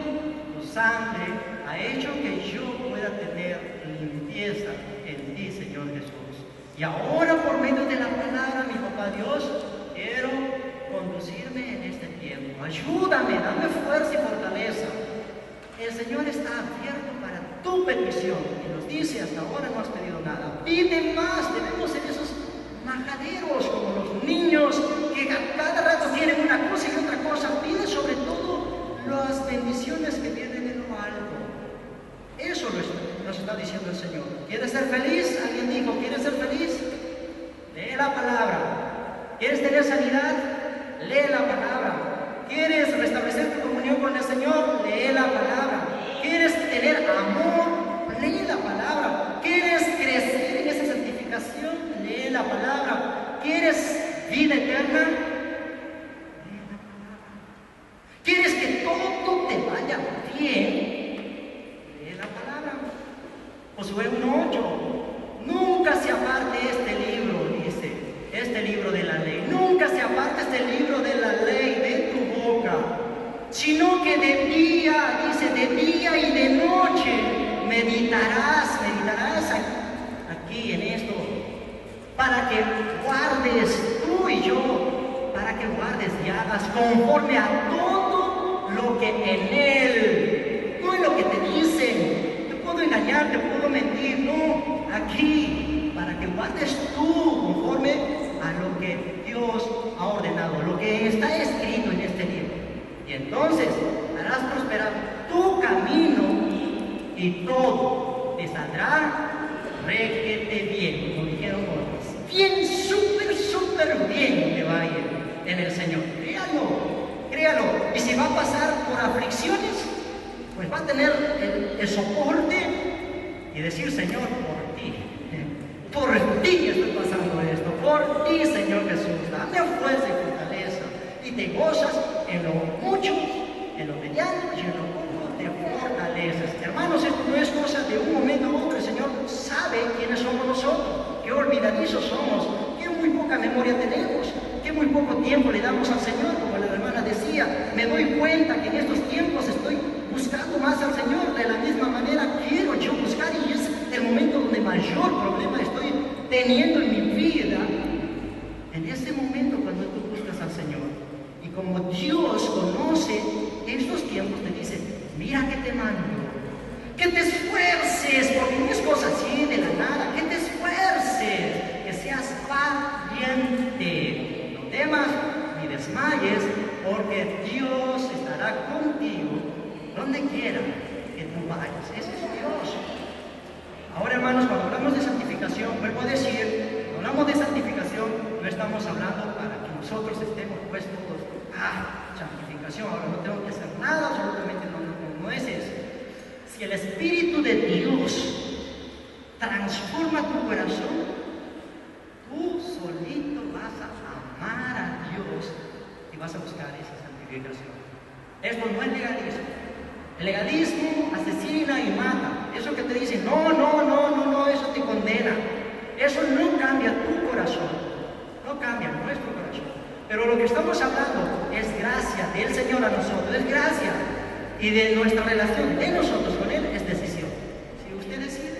S1: tu sangre ha hecho que yo pueda tener limpieza en ti, Señor Jesús. Y ahora, por medio de la palabra, mi papá Dios, quiero conducirme en este tiempo. Ayúdame, dame fuerza y fortaleza. El Señor está abierto para tu petición y nos dice, hasta ahora no has pedido nada. Pide más, debemos ser esos majaderos como los niños que a cada rato quieren una cosa y otra cosa. Pide sobre todo las bendiciones que vienen de lo alto. Eso nos está diciendo el Señor. ¿Quieres ser feliz? Alguien dijo, ¿quieres ser feliz? Lee la palabra. ¿Quieres tener sanidad? Lee la palabra. ¿Quieres restablecer tu comunión con el Señor? Lee la palabra. ¿Quieres tener amor? Lee la palabra. ¿Quieres crecer en esa santificación? Lee la palabra. ¿Quieres vida eterna? Lee la palabra. ¿Quieres que todo te vaya bien? Josué 1:8. Nunca se aparte este libro, dice, este libro de la ley. Nunca se aparte este libro de la ley de tu boca, sino que de día, dice, de día y de noche meditarás aquí en esto, para que guardes tú y yo, para que guardes y hagas conforme a todo lo que en él, no en lo que te dicen. Puedo engañarte, puedo mentir, no, aquí, para que guardes tú conforme a lo que Dios ha ordenado, lo que está escrito en este libro. Y entonces harás prosperar tu camino y todo te saldrá requete bien, como dijeron otros. Bien, súper bien te va a ir en el Señor. Créalo. Y si va a pasar por aflicciones, pues va a tener el soporte y decir, Señor, por ti estoy pasando esto, por ti, Señor Jesús, dame fuerza y fortaleza, y te gozas en lo mucho, en lo mediano y en lo poco te fortaleces. Hermanos, esto no es cosa de un momento a otro. El Señor sabe quiénes somos nosotros, qué olvidadizos somos, qué muy poca memoria tenemos, qué muy poco tiempo le damos al Señor, como la hermana decía. decía, me doy cuenta que en estos tiempos estoy buscando más al Señor. De la misma manera quiero yo buscar, y es el momento donde mayor problema estoy teniendo en mi vida. En ese momento cuando tú buscas al Señor, y como Dios conoce estos tiempos, te dice, mira que te mando, que te esfuerces, porque no es cosa así de la nada, que te esfuerces, que seas valiente, no temas ni desmayes, porque Dios estará contigo donde quiera que tú vayas. Ese es Dios. Ahora, hermanos, cuando hablamos de santificación, vuelvo a decir, cuando hablamos de santificación, no estamos hablando para que nosotros estemos puestos, santificación, ahora no tengo que hacer nada, absolutamente no es eso. Si el Espíritu de Dios transforma tu corazón, tú solito vas a amar a Dios y vas a buscar esa santificación. Esto no es legalismo. El legalismo asesina y mata. Eso que te dicen, no, eso te condena. Eso no cambia tu corazón, no cambia nuestro corazón. Pero lo que estamos hablando es gracia del Señor a nosotros, es gracia. Y de nuestra relación de nosotros con Él es decisión. Si usted decide,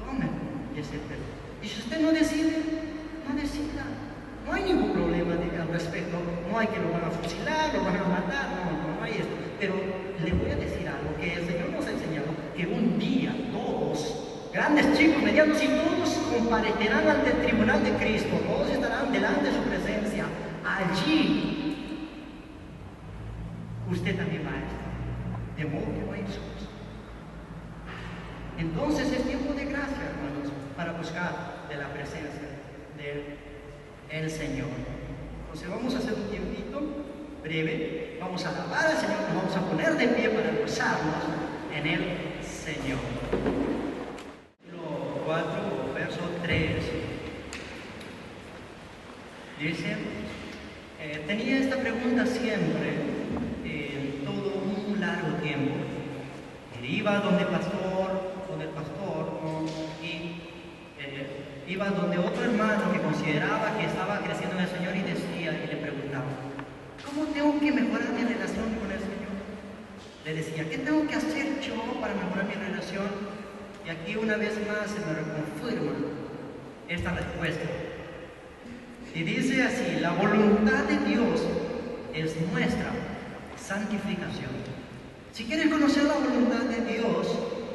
S1: tome ese perdón. Y si usted no decide, no decida. No hay ningún problema al respecto. No hay que lo van a fusilar, lo van a matar, no hay esto. Pero le voy a decir algo que el Señor nos ha enseñado, que un día todos, grandes, chicos, medianos, y todos comparecerán ante el tribunal de Cristo. Todos estarán delante de su presencia. Allí usted también va a estar. De modo que no hay excusa. Entonces es tiempo de gracia, hermanos, para buscar de la presencia del Señor. Entonces vamos a hacer un tiempito breve, vamos a alabar al Señor, nos vamos a poner de pie para gozarnos en el Señor. Capítulo 4, verso 3. Dice, tenía esta pregunta siempre, todo un largo tiempo. Iba donde el pastor, y iba donde otro hermano que consideraba que estaba creciendo en el Señor y decía, y le preguntaba, ¿cómo tengo que mejorar mi relación con el Señor? Le decía, ¿qué tengo que hacer yo para mejorar mi relación? Y aquí una vez más se me reconfirma esta respuesta. Y dice así, la voluntad de Dios es nuestra santificación. Si quieres conocer la voluntad de Dios,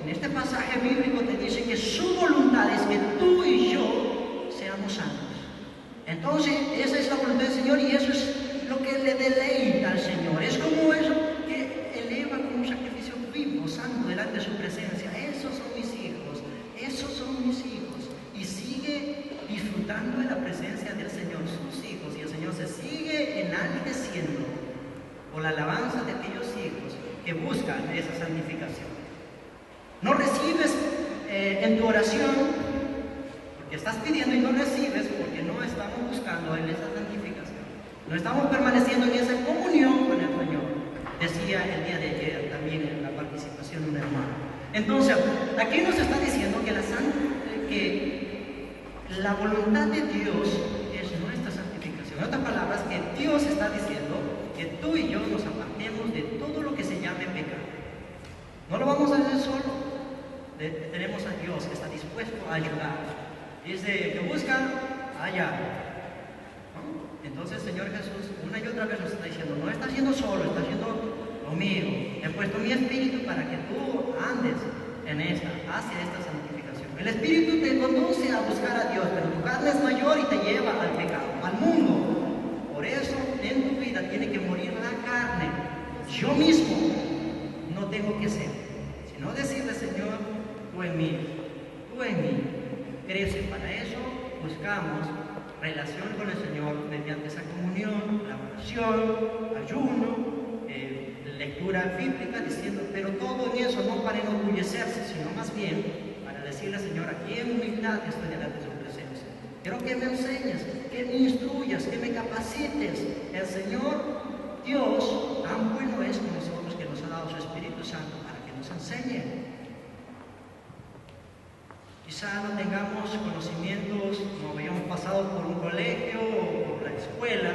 S1: en este pasaje bíblico te dice que su voluntad es que tú y yo seamos santos. Entonces, esa es la voluntad del Señor y eso es lo que le deleita al Señor. Es como eso que eleva como un sacrificio vivo, santo, delante de su presencia. Esos son mis hijos, esos son mis hijos. Y sigue disfrutando de la presencia del Señor, sus hijos. Y el Señor se sigue enalteciendo por la alabanza de aquellos hijos que buscan esa santificación. No recibes en tu oración porque estás pidiendo y no recibes porque no estamos buscando en esa santificación. No estamos permaneciendo en esa comunión con el Señor. Decía el día de ayer también en la participación de un hermano. Entonces, aquí nos está diciendo que la voluntad de Dios es nuestra santificación. En otras palabras, que Dios está diciendo que tú y yo nos apartemos de todo lo que se llame pecado. No lo vamos a hacer solo. Tenemos a Dios que está dispuesto a ayudar. Dice que buscan allá. ¿No? Entonces el Señor Jesús una y otra vez nos está diciendo, no estás yendo solo, estás yendo conmigo. He puesto mi espíritu para que tú andes hacia esta santificación. El espíritu te conduce a buscar a Dios, pero tu carne es mayor y te lleva al pecado, al mundo. Por eso en tu vida tiene que morir la carne. Yo mismo no tengo que ser, sino decirle, Señor, tú en mí, crece. Para eso buscamos relación con el Señor mediante esa comunión, la oración, ayuno, lectura bíblica, diciendo, pero todo en eso no para enorgullecerse, sino más bien para decirle, Señor, aquí en humildad estoy delante de su presencia. Quiero que me enseñes, que me instruyas, que me capacites. El Señor Dios tan bueno es con nosotros que nos ha dado su Espíritu Santo para que nos enseñe. Quizá no tengamos conocimientos, no hayamos pasado por un colegio o por la escuela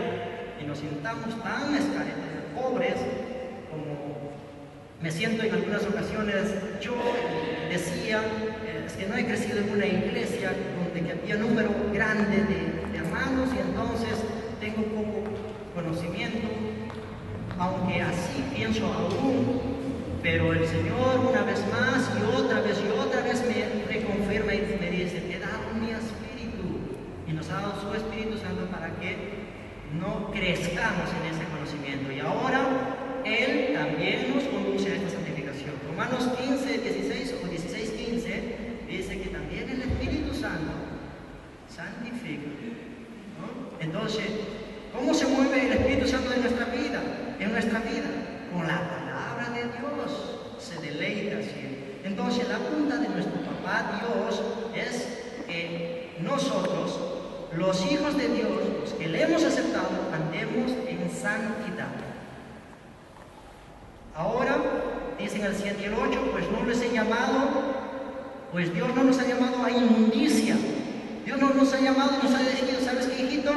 S1: y nos sintamos tan escaretos pobres, como me siento en algunas ocasiones. Yo decía, es que no he crecido en una iglesia donde que había número grande de hermanos, y entonces tengo poco conocimiento, aunque así pienso aún, pero el Señor una vez más y otra vez me reconfirma y me dice: te he dado mi espíritu, y nos ha dado su Espíritu Santo para que no crezcamos en ese conocimiento. Y ahora Él también nos conduce a esta santificación. Romanos 15, 16 o 16, 15 dice que también el Espíritu Santo santifica, ¿no? Entonces, ¿cómo se mueve el Espíritu Santo en nuestra vida? Con la palabra de Dios. Se deleita así. Entonces, la punta de nuestro papá Dios es que nosotros, los hijos de Dios, los que le hemos aceptado, andemos en santidad. Ahora, dicen el 7 y el 8, pues no les he llamado, pues Dios no nos ha llamado a inmundicia. Dios no nos ha llamado, nos ha decidido: ¿sabes qué, hijito?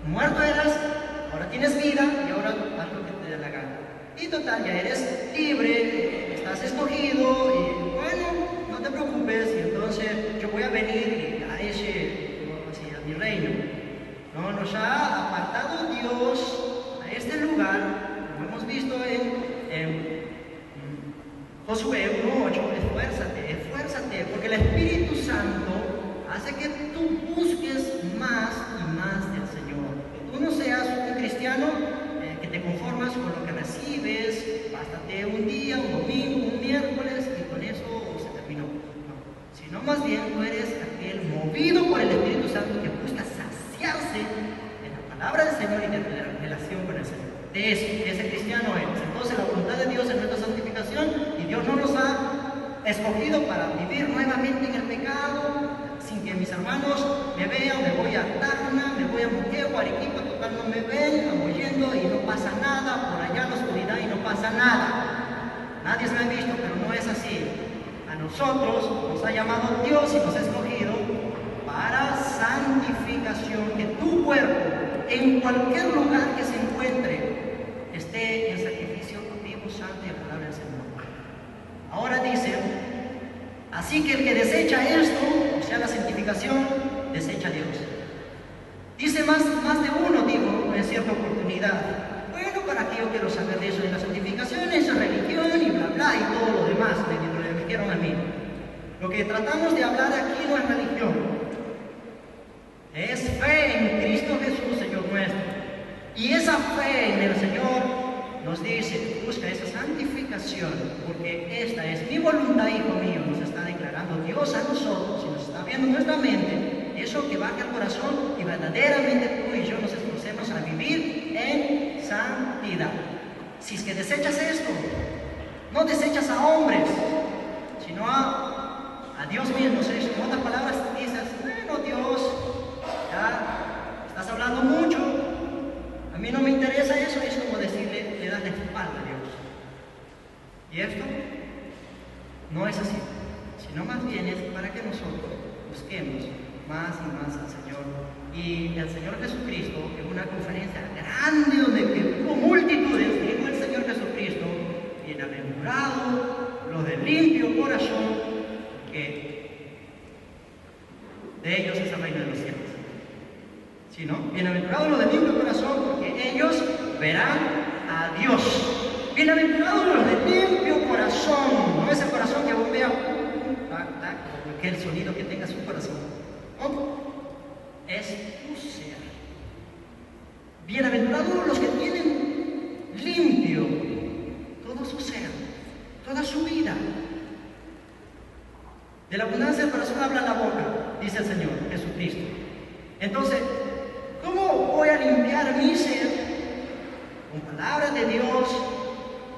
S1: Muerto eras, ahora tienes vida y ahora haz lo que te dé la gana. Y total, ya eres libre, estás escogido, y bueno, no te preocupes, y entonces yo voy a venir a a mi reino. No, nos ha apartado Dios a este lugar, como hemos visto en Josué 1:8. Esfuérzate, porque el Espíritu Santo hace que tú busques más y más del Señor. Que tú no seas un cristiano que te conformas con lo que recibes, bástate un día, un domingo, un miércoles, y con eso se terminó. No, sino más bien tú eres aquel movido por el Espíritu Santo que busca saciarse en la palabra del Señor y de la relación con el Señor. De ese cristiano eres. Entonces la voluntad de Dios es nuestra santificación, y Dios no nos ha escogido para vivir nuevamente en el pecado, sin que mis hermanos me vean. Me voy a Tacna, me voy a Moquegua, Arequipa, total no me ven, amo yendo y no pasa nada, por allá en la oscuridad y no pasa nada. Nadie se me ha visto, pero no es así. A nosotros nos ha llamado Dios y nos ha escogido para santificación, que tu cuerpo, en cualquier lugar que se encuentre, esté en sacrificio vivo, santo y agradable al Señor. Ahora dice: así que el que desecha esto, o sea, la santificación, desecha a Dios. Dice más de uno, digo, en cierta oportunidad: bueno, ¿para qué yo quiero saber de eso de la santificación? Eso es religión y bla bla y todo lo demás, me dijeron a mí. Lo que tratamos de hablar aquí no es religión, es fe en Cristo Jesús, Señor nuestro. Y esa fe en el Señor nos dice: busca esa santificación, porque esta es mi voluntad, hijo mío. Nos está declarando Dios a nosotros y nos está viendo en nuestra mente eso, que baje al corazón y verdaderamente tú y yo nos esforcemos a vivir en santidad. Si es que desechas esto, no desechas a hombres, sino a Dios mismo. En otras palabras, dices: bueno, Dios, ya estás hablando mucho, a mí no me interesa eso. Es como decirle, le das la espalda a Dios. Y esto no es así, sino más bien es para que nosotros busquemos más y más al Señor. Y el Señor Jesucristo, en una conferencia grande donde hubo multitudes, dijo el Señor Jesucristo: bienaventurados los de limpio corazón, que de ellos es el reino de los cielos. ¿Sí, no? Bienaventurados los de limpio corazón, porque ellos verán a Dios. Bienaventurados los de limpio corazón. No es el corazón que bombea, aquel sonido que tenga su corazón. ¿No? Es tu ser. Bienaventurados los que tienen limpio todo su ser, toda su vida. De la abundancia del corazón habla la boca, dice el Señor Jesucristo. Entonces, ¿cómo voy a limpiar mi ser? Con palabra de Dios.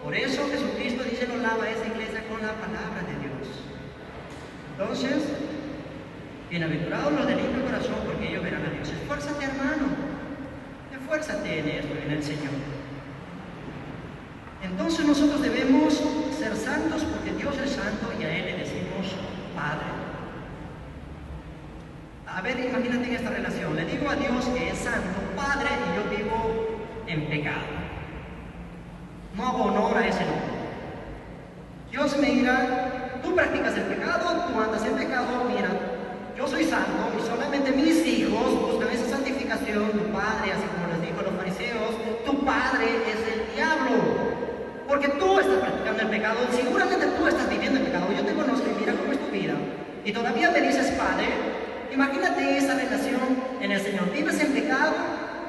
S1: Por eso Jesucristo dice: lo lava esa iglesia con la palabra de Dios. Entonces, bienaventurados los de limpio corazón, porque ellos verán a Dios. Esfuérzate, hermano, esfuérzate en esto, en el Señor. Entonces nosotros debemos ser santos, porque Dios es santo y a Él le decimos Padre. A ver, imagínate en esta relación. Le digo a Dios que es santo, Padre, y yo vivo en pecado. no hago honor a ese nombre. Dios me dirá, tú practicas el pecado, tú andas en pecado, mira, yo soy santo y solamente mis hijos buscan esa santificación. Tu padre, así como les dijo a los fariseos, tu padre es el diablo. Porque tú estás practicando el pecado, seguramente tú estás viviendo el pecado. Yo te conozco y mira cómo es tu vida. Y todavía me dices, Padre, imagínate esa relación en el Señor. Vives en pecado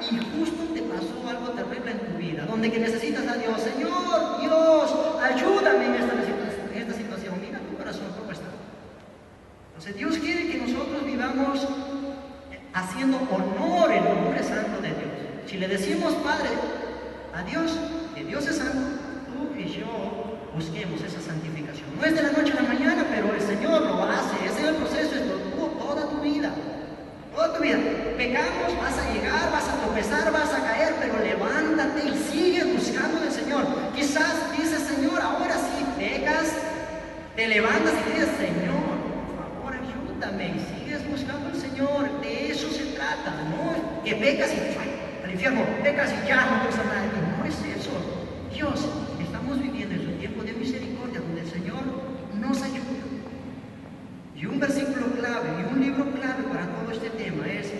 S1: y justo te pasó algo terrible en tu vida, donde que necesitas a Dios. Señor, Dios, ayúdame en esta situación. Mira tu corazón cómo está. Entonces Dios quiere que nosotros vivamos haciendo honor el nombre santo de Dios. Si le decimos, Padre, a Dios, que Dios es santo, tú y yo busquemos esa santificación. No es de la noche a la mañana, pero el Señor lo hace. Ese es el proceso, es toda tu vida. Toda tu vida. Pecamos, vas a llegar, vas a tropezar, vas a caer, pero levántate y sigue buscando al Señor. Quizás dices, Señor, ahora sí pecas, te levantas y dices, Señor, por favor, ayúdame, y sigues buscando al Señor. De eso se trata, ¿no? Que pecas y al infierno, pecas y ya no pasa nada. No es eso. Dios, estamos viviendo en su tiempo de misericordia, donde el Señor nos ayuda. Y un versículo clave y un libro clave para todo este tema es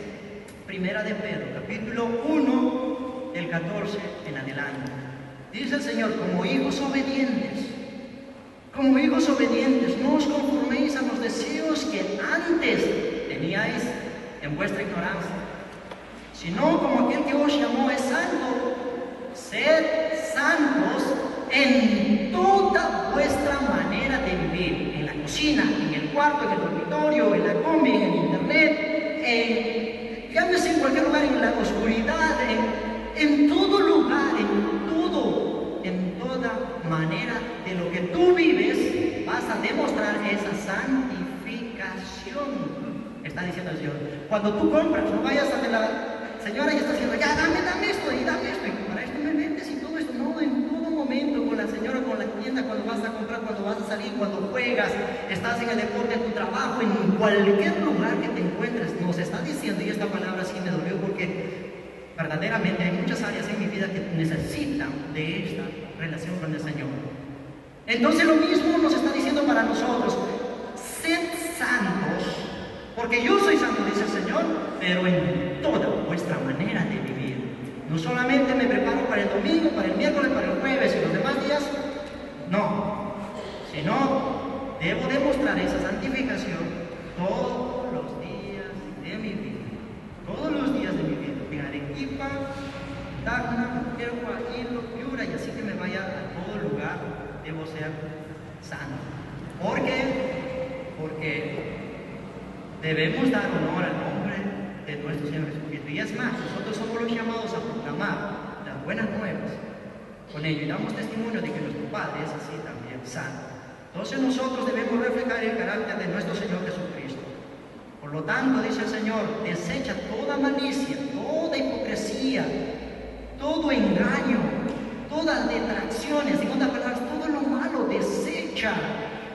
S1: Primera de Pedro, capítulo 1, del 14 en adelante. Dice el Señor, como hijos obedientes, no os conforméis a los deseos que antes teníais en vuestra ignorancia, sino como aquel que os llamó es santo, sed santos en toda vuestra manera de vivir, en la cocina, en el cuarto, en el dormitorio, en la combi, en el internet, llámese en cualquier lugar, en la oscuridad, en todo lugar, en toda manera de lo que tú vives, vas a demostrar esa santificación. Está diciendo el Señor. Cuando tú compras, no vayas a ver la señora y está diciendo, ya, dame esto y dame esto, y para esto me metes y todo esto. No, en todo momento, con la señora, con la tienda, cuando vas a comprar, cuando vas a salir, cuando juegas, estás en el deporte, en tu trabajo, en cualquier lugar que te encuentres, nos está diciendo, y esta palabra sí me dolió porque verdaderamente hay muchas áreas en mi vida que necesitan de esta relación con el Señor. Entonces lo mismo nos está diciendo para nosotros, sed santos, porque yo soy santo, dice el Señor, pero en toda vuestra manera de vivir. No solamente me preparo para el domingo, para el miércoles, para el jueves y los demás días, no, sino debo demostrar esa santificación todos los días de mi vida. Todos los días de mi vida. En Arequipa, Tacna, Querhua, Hilo, Piura, y así que me vaya a todo lugar, debo ser santo. ¿Por qué? Porque debemos dar honor al nombre de nuestro Señor Jesucristo. Y es más, nosotros somos los llamados a proclamar las buenas nuevas con ello y damos testimonio de que nuestro Padre es así también, santo. Entonces nosotros debemos reflejar el carácter de nuestro Señor Jesucristo. Por lo tanto, dice el Señor, desecha toda malicia, toda hipocresía, todo engaño, todas detracciones, en otras palabras, todo lo malo, desecha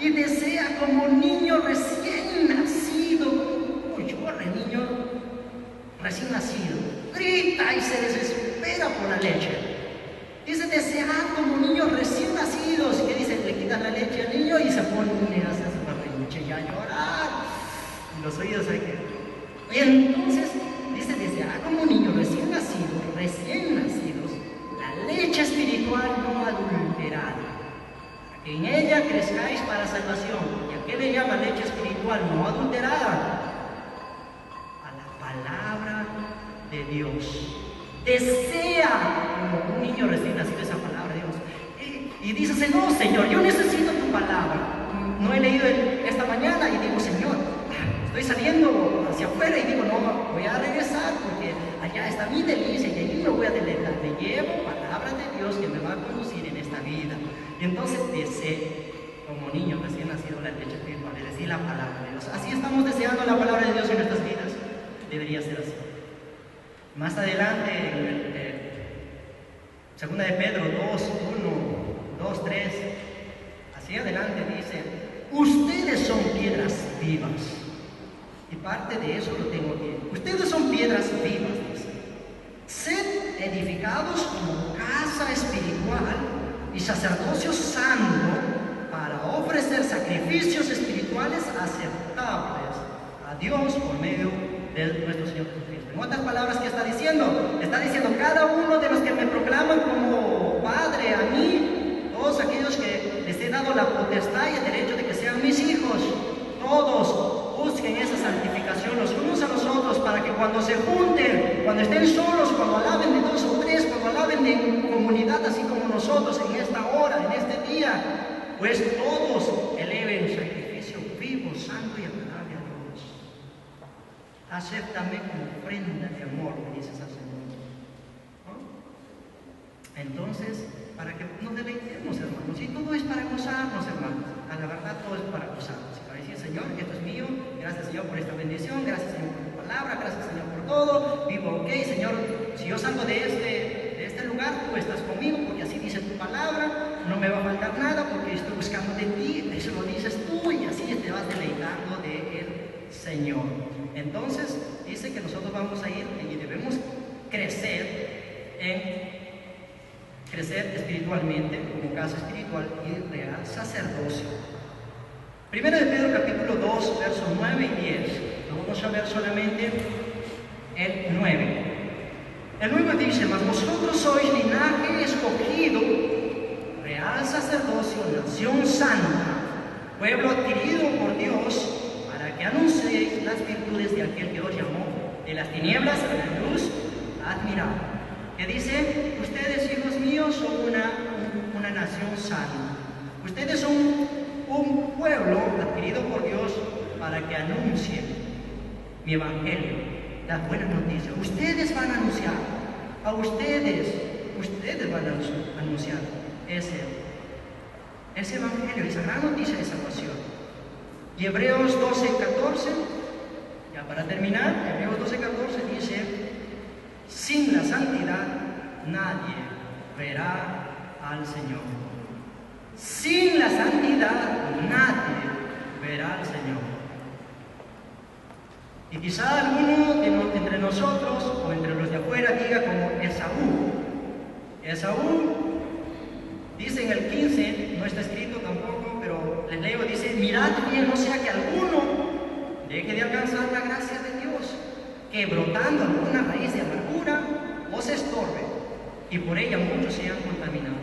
S1: y desea como niño recién nacido, niño recién nacido, grita y se desespera por la leche. Dice, desear como niños recién nacidos, que dice, le quitan la leche al niño y se pone a hacer su berrinche y a llorar. Y los oídos hay que... Y entonces, dice, desear como niños recién nacidos, la leche espiritual no adulterada, que en ella crezcáis para salvación. ¿Y a qué le llama leche espiritual no adulterada? Palabra de Dios. Desea como un niño recién nacido esa palabra de Dios. Y dice, no, Señor, yo necesito tu palabra. No he leído esta mañana y digo, Señor, estoy saliendo hacia afuera y digo, no, voy a regresar porque allá está mi delicia y allí me voy a deleitar. Me llevo palabra de Dios que me va a conducir en esta vida. Y entonces deseo como niño recién nacido la leche espiritual, es decir, la palabra de Dios. Así estamos deseando la palabra de Dios en nuestras vidas. Debería ser así. Más adelante, en segunda de Pedro 2, 1, 2, 3, así adelante dice, ustedes son piedras vivas. Y parte de eso lo tengo aquí. Ustedes son piedras vivas, dice. Sed edificados como casa espiritual y sacerdocio santo para ofrecer sacrificios espirituales aceptables a Dios por medio de nuestro Señor Jesucristo. En otras palabras, ¿qué está diciendo? Está diciendo, cada uno de los que me proclaman como Padre a mí, todos aquellos que les he dado la potestad y el derecho de que sean mis hijos, todos busquen esa santificación los unos a los otros, para que cuando se junten, cuando estén solos, cuando alaben de 2 o 3, cuando alaben de comunidad, así como nosotros en esta hora, en este día, pues todos eleven sacrificio vivo, santo y agradable a Dios. Acéptame como ofrenda de amor, me dices al Señor. ¿No? Entonces, para que nos deleitemos, hermanos, y todo es para gozarnos, hermanos. A la verdad, todo es para gozarnos. Y para decir, Señor, esto es mío, gracias, Señor, por esta bendición, gracias, Señor, por tu palabra, gracias, Señor, por todo. Vivo, ok, Señor, si yo salgo de este lugar, tú estás conmigo, porque así dice tu palabra, no me va a faltar nada, porque estoy buscando de ti, eso lo dices tú, y así te vas deleitando del Señor. Entonces, dice que nosotros vamos a ir y debemos crecer espiritualmente, como casa espiritual y real sacerdocio. Primero de Pedro capítulo 2, versos 9 y 10. Vamos a ver solamente el 9. El 9 dice, mas vosotros sois linaje escogido, real sacerdocio, nación santa, pueblo adquirido por Dios, para que anunciéis las virtudes de aquel que os llamó de las tinieblas a la luz admirable. Que dice, ustedes, hijos míos, son una nación santa. Ustedes son un pueblo adquirido por Dios para que anuncien mi evangelio, las buenas noticias. Ustedes van a anunciar, a ustedes van a anunciar ese evangelio, esa gran noticia de salvación. Y Hebreos 12:14, ya para terminar, Hebreos 12:14 dice, sin la santidad nadie verá al Señor. Sin la santidad nadie verá al Señor. Y quizá alguno entre nosotros o entre los de afuera diga como Esaú. Esaú dice en el 15, no está escrito tampoco, pero les leo, dice, mirad bien, no sea que alguno deje de alcanzar la gracia de Dios, que brotando alguna raíz de amargura os estorbe, y por ella muchos sean contaminados.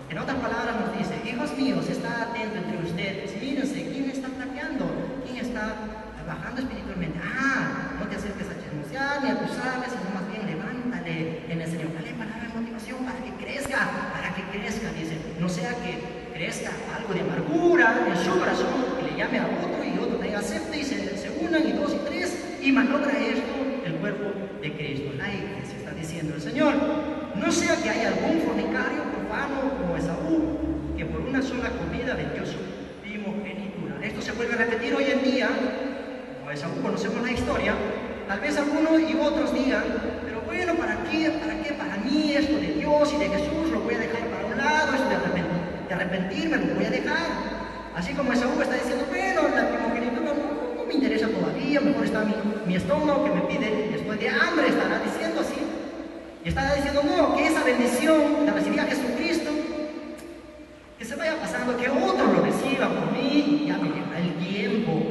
S1: En otras palabras nos dice, hijos míos, está atento entre ustedes, mírense, ¿quién está flaqueando? ¿Quién está bajando espiritualmente? No te acerques a chismosear ni a acusarle, sino más bien levántale en el Señor, dale palabra de motivación para que crezca, dice, no sea que crezca algo de amargura en su corazón, que le llame a otro y otro te acepte y se unan y 2 y 3 y malogra esto el cuerpo de Cristo, la iglesia, está diciendo el Señor. No sea que haya algún fornicario profano como Esaú, que por una sola comida vendió su primogenitura. Esto se vuelve a repetir hoy en día, como Esaú conocemos la historia. Tal vez algunos y otros digan, pero bueno, ¿para qué? Para mí esto de Dios y de Jesús lo voy a dejar para un lado, esto de arrepentirme lo voy a dejar. Así como Esaú está diciendo, bueno, la primogenitura no me interesa todavía, mejor está mi estómago que me pide, después de hambre, estará diciendo así. Y está diciendo, no, que esa bendición de recibir a Jesucristo, que se vaya pasando, que otro lo reciba por mí, ya me llegará el tiempo.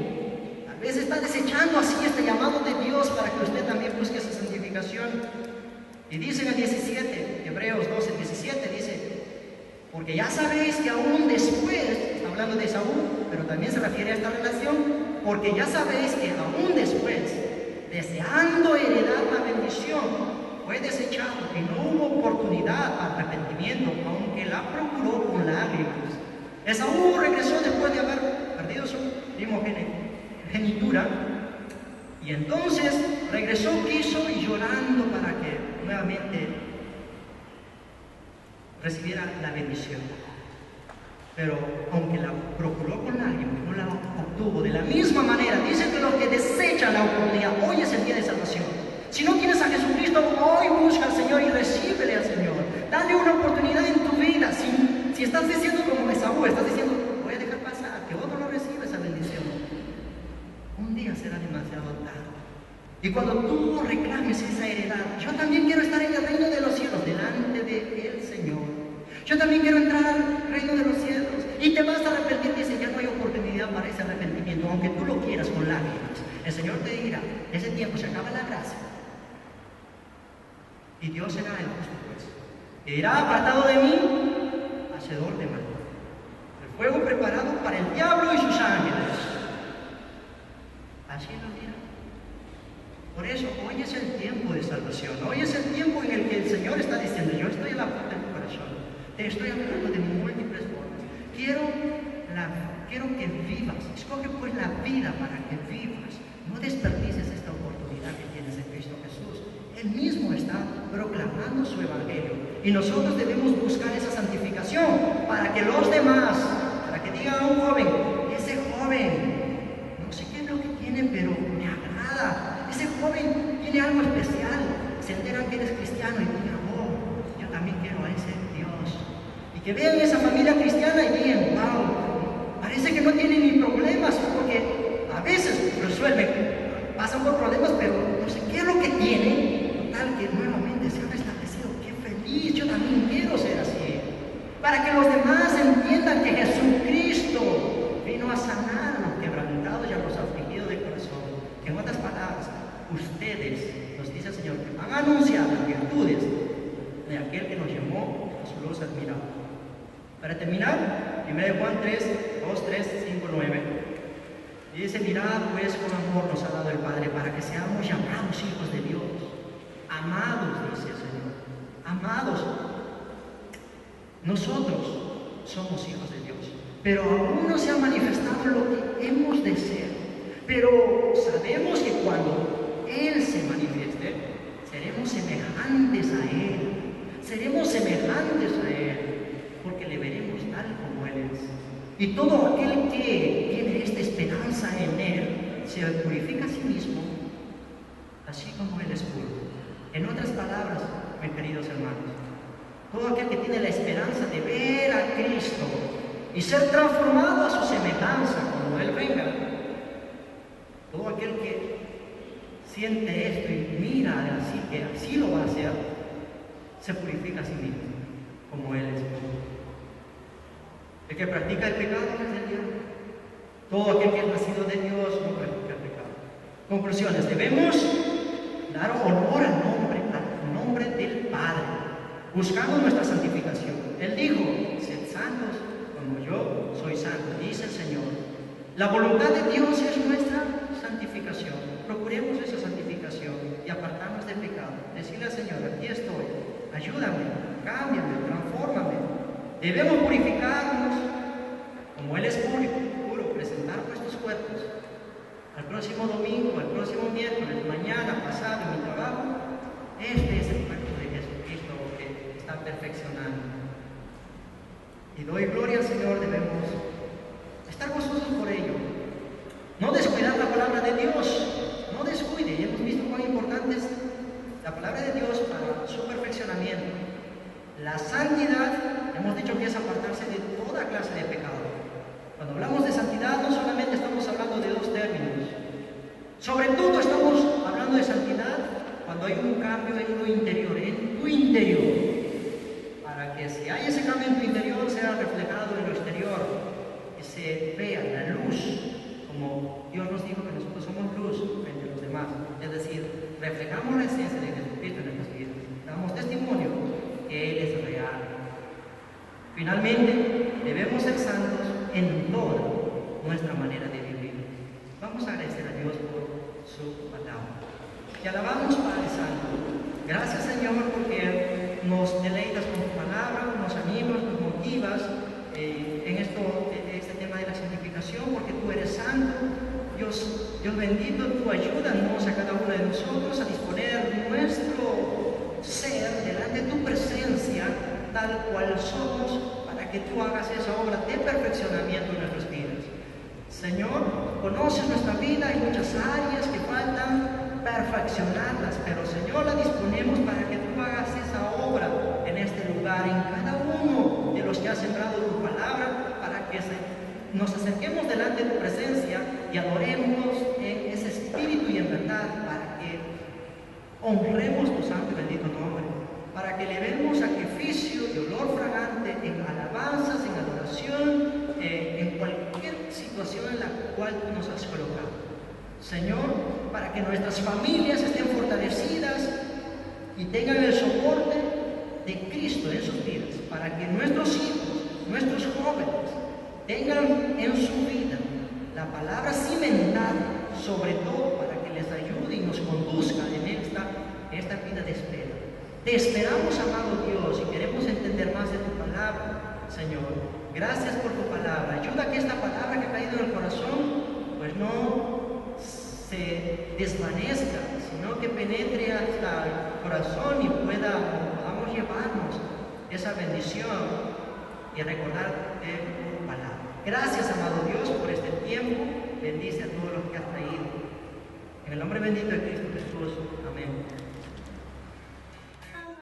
S1: Tal vez está desechando así este llamado de Dios para que usted también busque esa santificación. Y dice en el 17, Hebreos 12:17, dice, porque ya sabéis que aún después, está hablando de Saúl, pero también se refiere a esta relación, porque ya sabéis que aún después, deseando heredar la bendición, fue desechado y no hubo oportunidad para arrepentimiento, aunque la procuró con lágrimas. Esaú regresó después de haber perdido su primogenitura, y entonces regresó, quiso y llorando para que nuevamente recibiera la bendición. Pero aunque la procuró con lágrimas, no la obtuvo. De la misma manera, dice que los que desechan la oportunidad, hoy es el día de salvación. Si no tienes a Jesucristo, hoy busca al Señor y recíbele al Señor. Dale una oportunidad en tu vida. Si estás diciendo como Esaú, estás diciendo, voy a dejar pasar, que otro no reciba esa bendición, un día será demasiado tarde. Y cuando tú reclames esa heredad, yo también quiero estar en el reino de los cielos, delante del Señor. Yo también quiero entrar al reino de los cielos. Y te vas a arrepentir, dice, ya no hay oportunidad para ese arrepentimiento, aunque tú lo quieras con lágrimas. El Señor te dirá, ese tiempo se acaba la gracia. Y Dios será el justo juez. Y dirá, apartado de mí, hacedor de mal. El fuego preparado para el diablo y sus ángeles. Así lo dirá. Por eso, hoy es el tiempo de salvación. Hoy es el tiempo en el que el Señor está diciendo, yo estoy a la puerta de tu corazón. Te estoy hablando de múltiples formas. Quiero que vivas. Escoge pues la vida para que vivas. No desperdices esta oportunidad que tienes en Cristo Jesús. Él mismo está proclamando su evangelio. Y nosotros debemos buscar esa santificación para que los demás, para que digan a un joven, ese joven, no sé qué es lo que tiene, pero me agrada. Ese joven tiene algo especial. Se enteran que eres cristiano y digan, oh, yo también quiero a ese Dios. Y que vean esa familia cristiana y digan, wow, parece que no tienen ni problemas, porque a veces resuelven, pasan por problemas, pero no sé qué es lo que tienen, tal que nuevamente se han establecido. ¡Qué feliz! Yo también quiero ser así. Para que los demás entiendan que Jesucristo vino a sanar a los quebrantados y a los afligidos de corazón. En otras palabras, ustedes, nos dice el Señor, que van a anunciar las virtudes de aquel que nos llamó a su luz admirable. Para terminar, 1 Juan 3, 2, 3, 5, 9. Y dice, mirad pues con amor nos ha dado el Padre para que seamos llamados hijos de Dios. Amados, dice el Señor. Amados. Nosotros somos hijos de Dios, pero aún no se ha manifestado lo que hemos de ser. Pero sabemos que cuando Él se manifieste, seremos semejantes a Él. Seremos semejantes a Él, porque le veremos tal como Él es. Y todo aquel que tiene esta esperanza en Él, se purifica a sí mismo, así como Él es puro. En otras palabras, mis queridos hermanos, todo aquel que tiene la esperanza de ver a Cristo y ser transformado a su semejanza cuando Él venga, todo aquel que siente esto y mira así que así lo va a hacer, se purifica a sí mismo, como Él es puro. El que practica el pecado no es de Dios. Todo aquel que es nacido de Dios no practica el pecado. Conclusiones: debemos dar honor al nombre del Padre, buscando nuestra santificación. Él dijo, sed santos como yo soy santo, dice el Señor. La voluntad de Dios es nuestra santificación. Procuremos esa santificación y apartarnos del pecado. Decirle al Señor, aquí estoy, ayúdame, cámbiame, transfórmame. Debemos purificarnos como Él es puro, presentar nuestros cuerpos. Al próximo domingo, al próximo miércoles, mañana, pasado, en mi trabajo, este es el cuerpo de Jesucristo que está perfeccionando. Y doy gloria al Señor, debemos estar gozosos por ello. No descuidar la palabra de Dios, no descuide. Y hemos visto cuán importante es la palabra de Dios para su perfeccionamiento. La santidad, hemos dicho que es apartarse de toda clase de pecado. Cuando hablamos de santidad, no solamente estamos hablando de dos términos. Sobre todo estamos hablando de santidad cuando hay un cambio en lo interior, en tu interior. Para que si hay ese cambio en tu interior, sea reflejado en lo exterior. Que se vea la luz, como Dios nos dijo que nosotros somos luz frente a los demás. Es decir, reflejamos la esencia de Jesucristo en nuestras vidas. Damos testimonio que Él es real. Finalmente, debemos ser santos en toda nuestra manera de vivir. Vamos a agradecer a Dios por su palabra. Te alabamos, Padre Santo. Gracias, Señor, porque nos deleitas con tu palabra, nos animas, nos motivas en este tema de la santificación, porque tú eres santo. Dios bendito, tú ayúdanos a cada uno de nosotros a disponer nuestro ser delante de tu presencia, tal cual somos, para que tú hagas esa obra de perfeccionamiento en nuestras vidas. Señor, conoces nuestra vida, hay muchas áreas que faltan perfeccionarlas, pero Señor, la disponemos para que tú hagas esa obra en este lugar, en cada uno de los que has sembrado tu palabra, para que nos acerquemos delante de tu presencia y adoremos en ese espíritu y en verdad, para que honremos tu santo y bendito nombre. para que elevemos sacrificio de olor fragante en alabanzas, en adoración, en cualquier situación en la cual tú nos has colocado. Señor, para que nuestras familias estén fortalecidas y tengan el soporte de Cristo en sus vidas, para que nuestros hijos, nuestros jóvenes, tengan en su vida la palabra cimentada, sobre todo para que les ayude y nos conduzca en esta vida de espera. Te esperamos, amado Dios, y queremos entender más de tu palabra, Señor. Gracias por tu palabra. Ayuda a que esta palabra que ha caído en el corazón, pues no se desvanezca, sino que penetre hasta el corazón y podamos llevarnos esa bendición y recordar tu palabra. Gracias, amado Dios, por este tiempo. Bendice a todos los que has traído. En el nombre bendito de Cristo Jesús. Amén.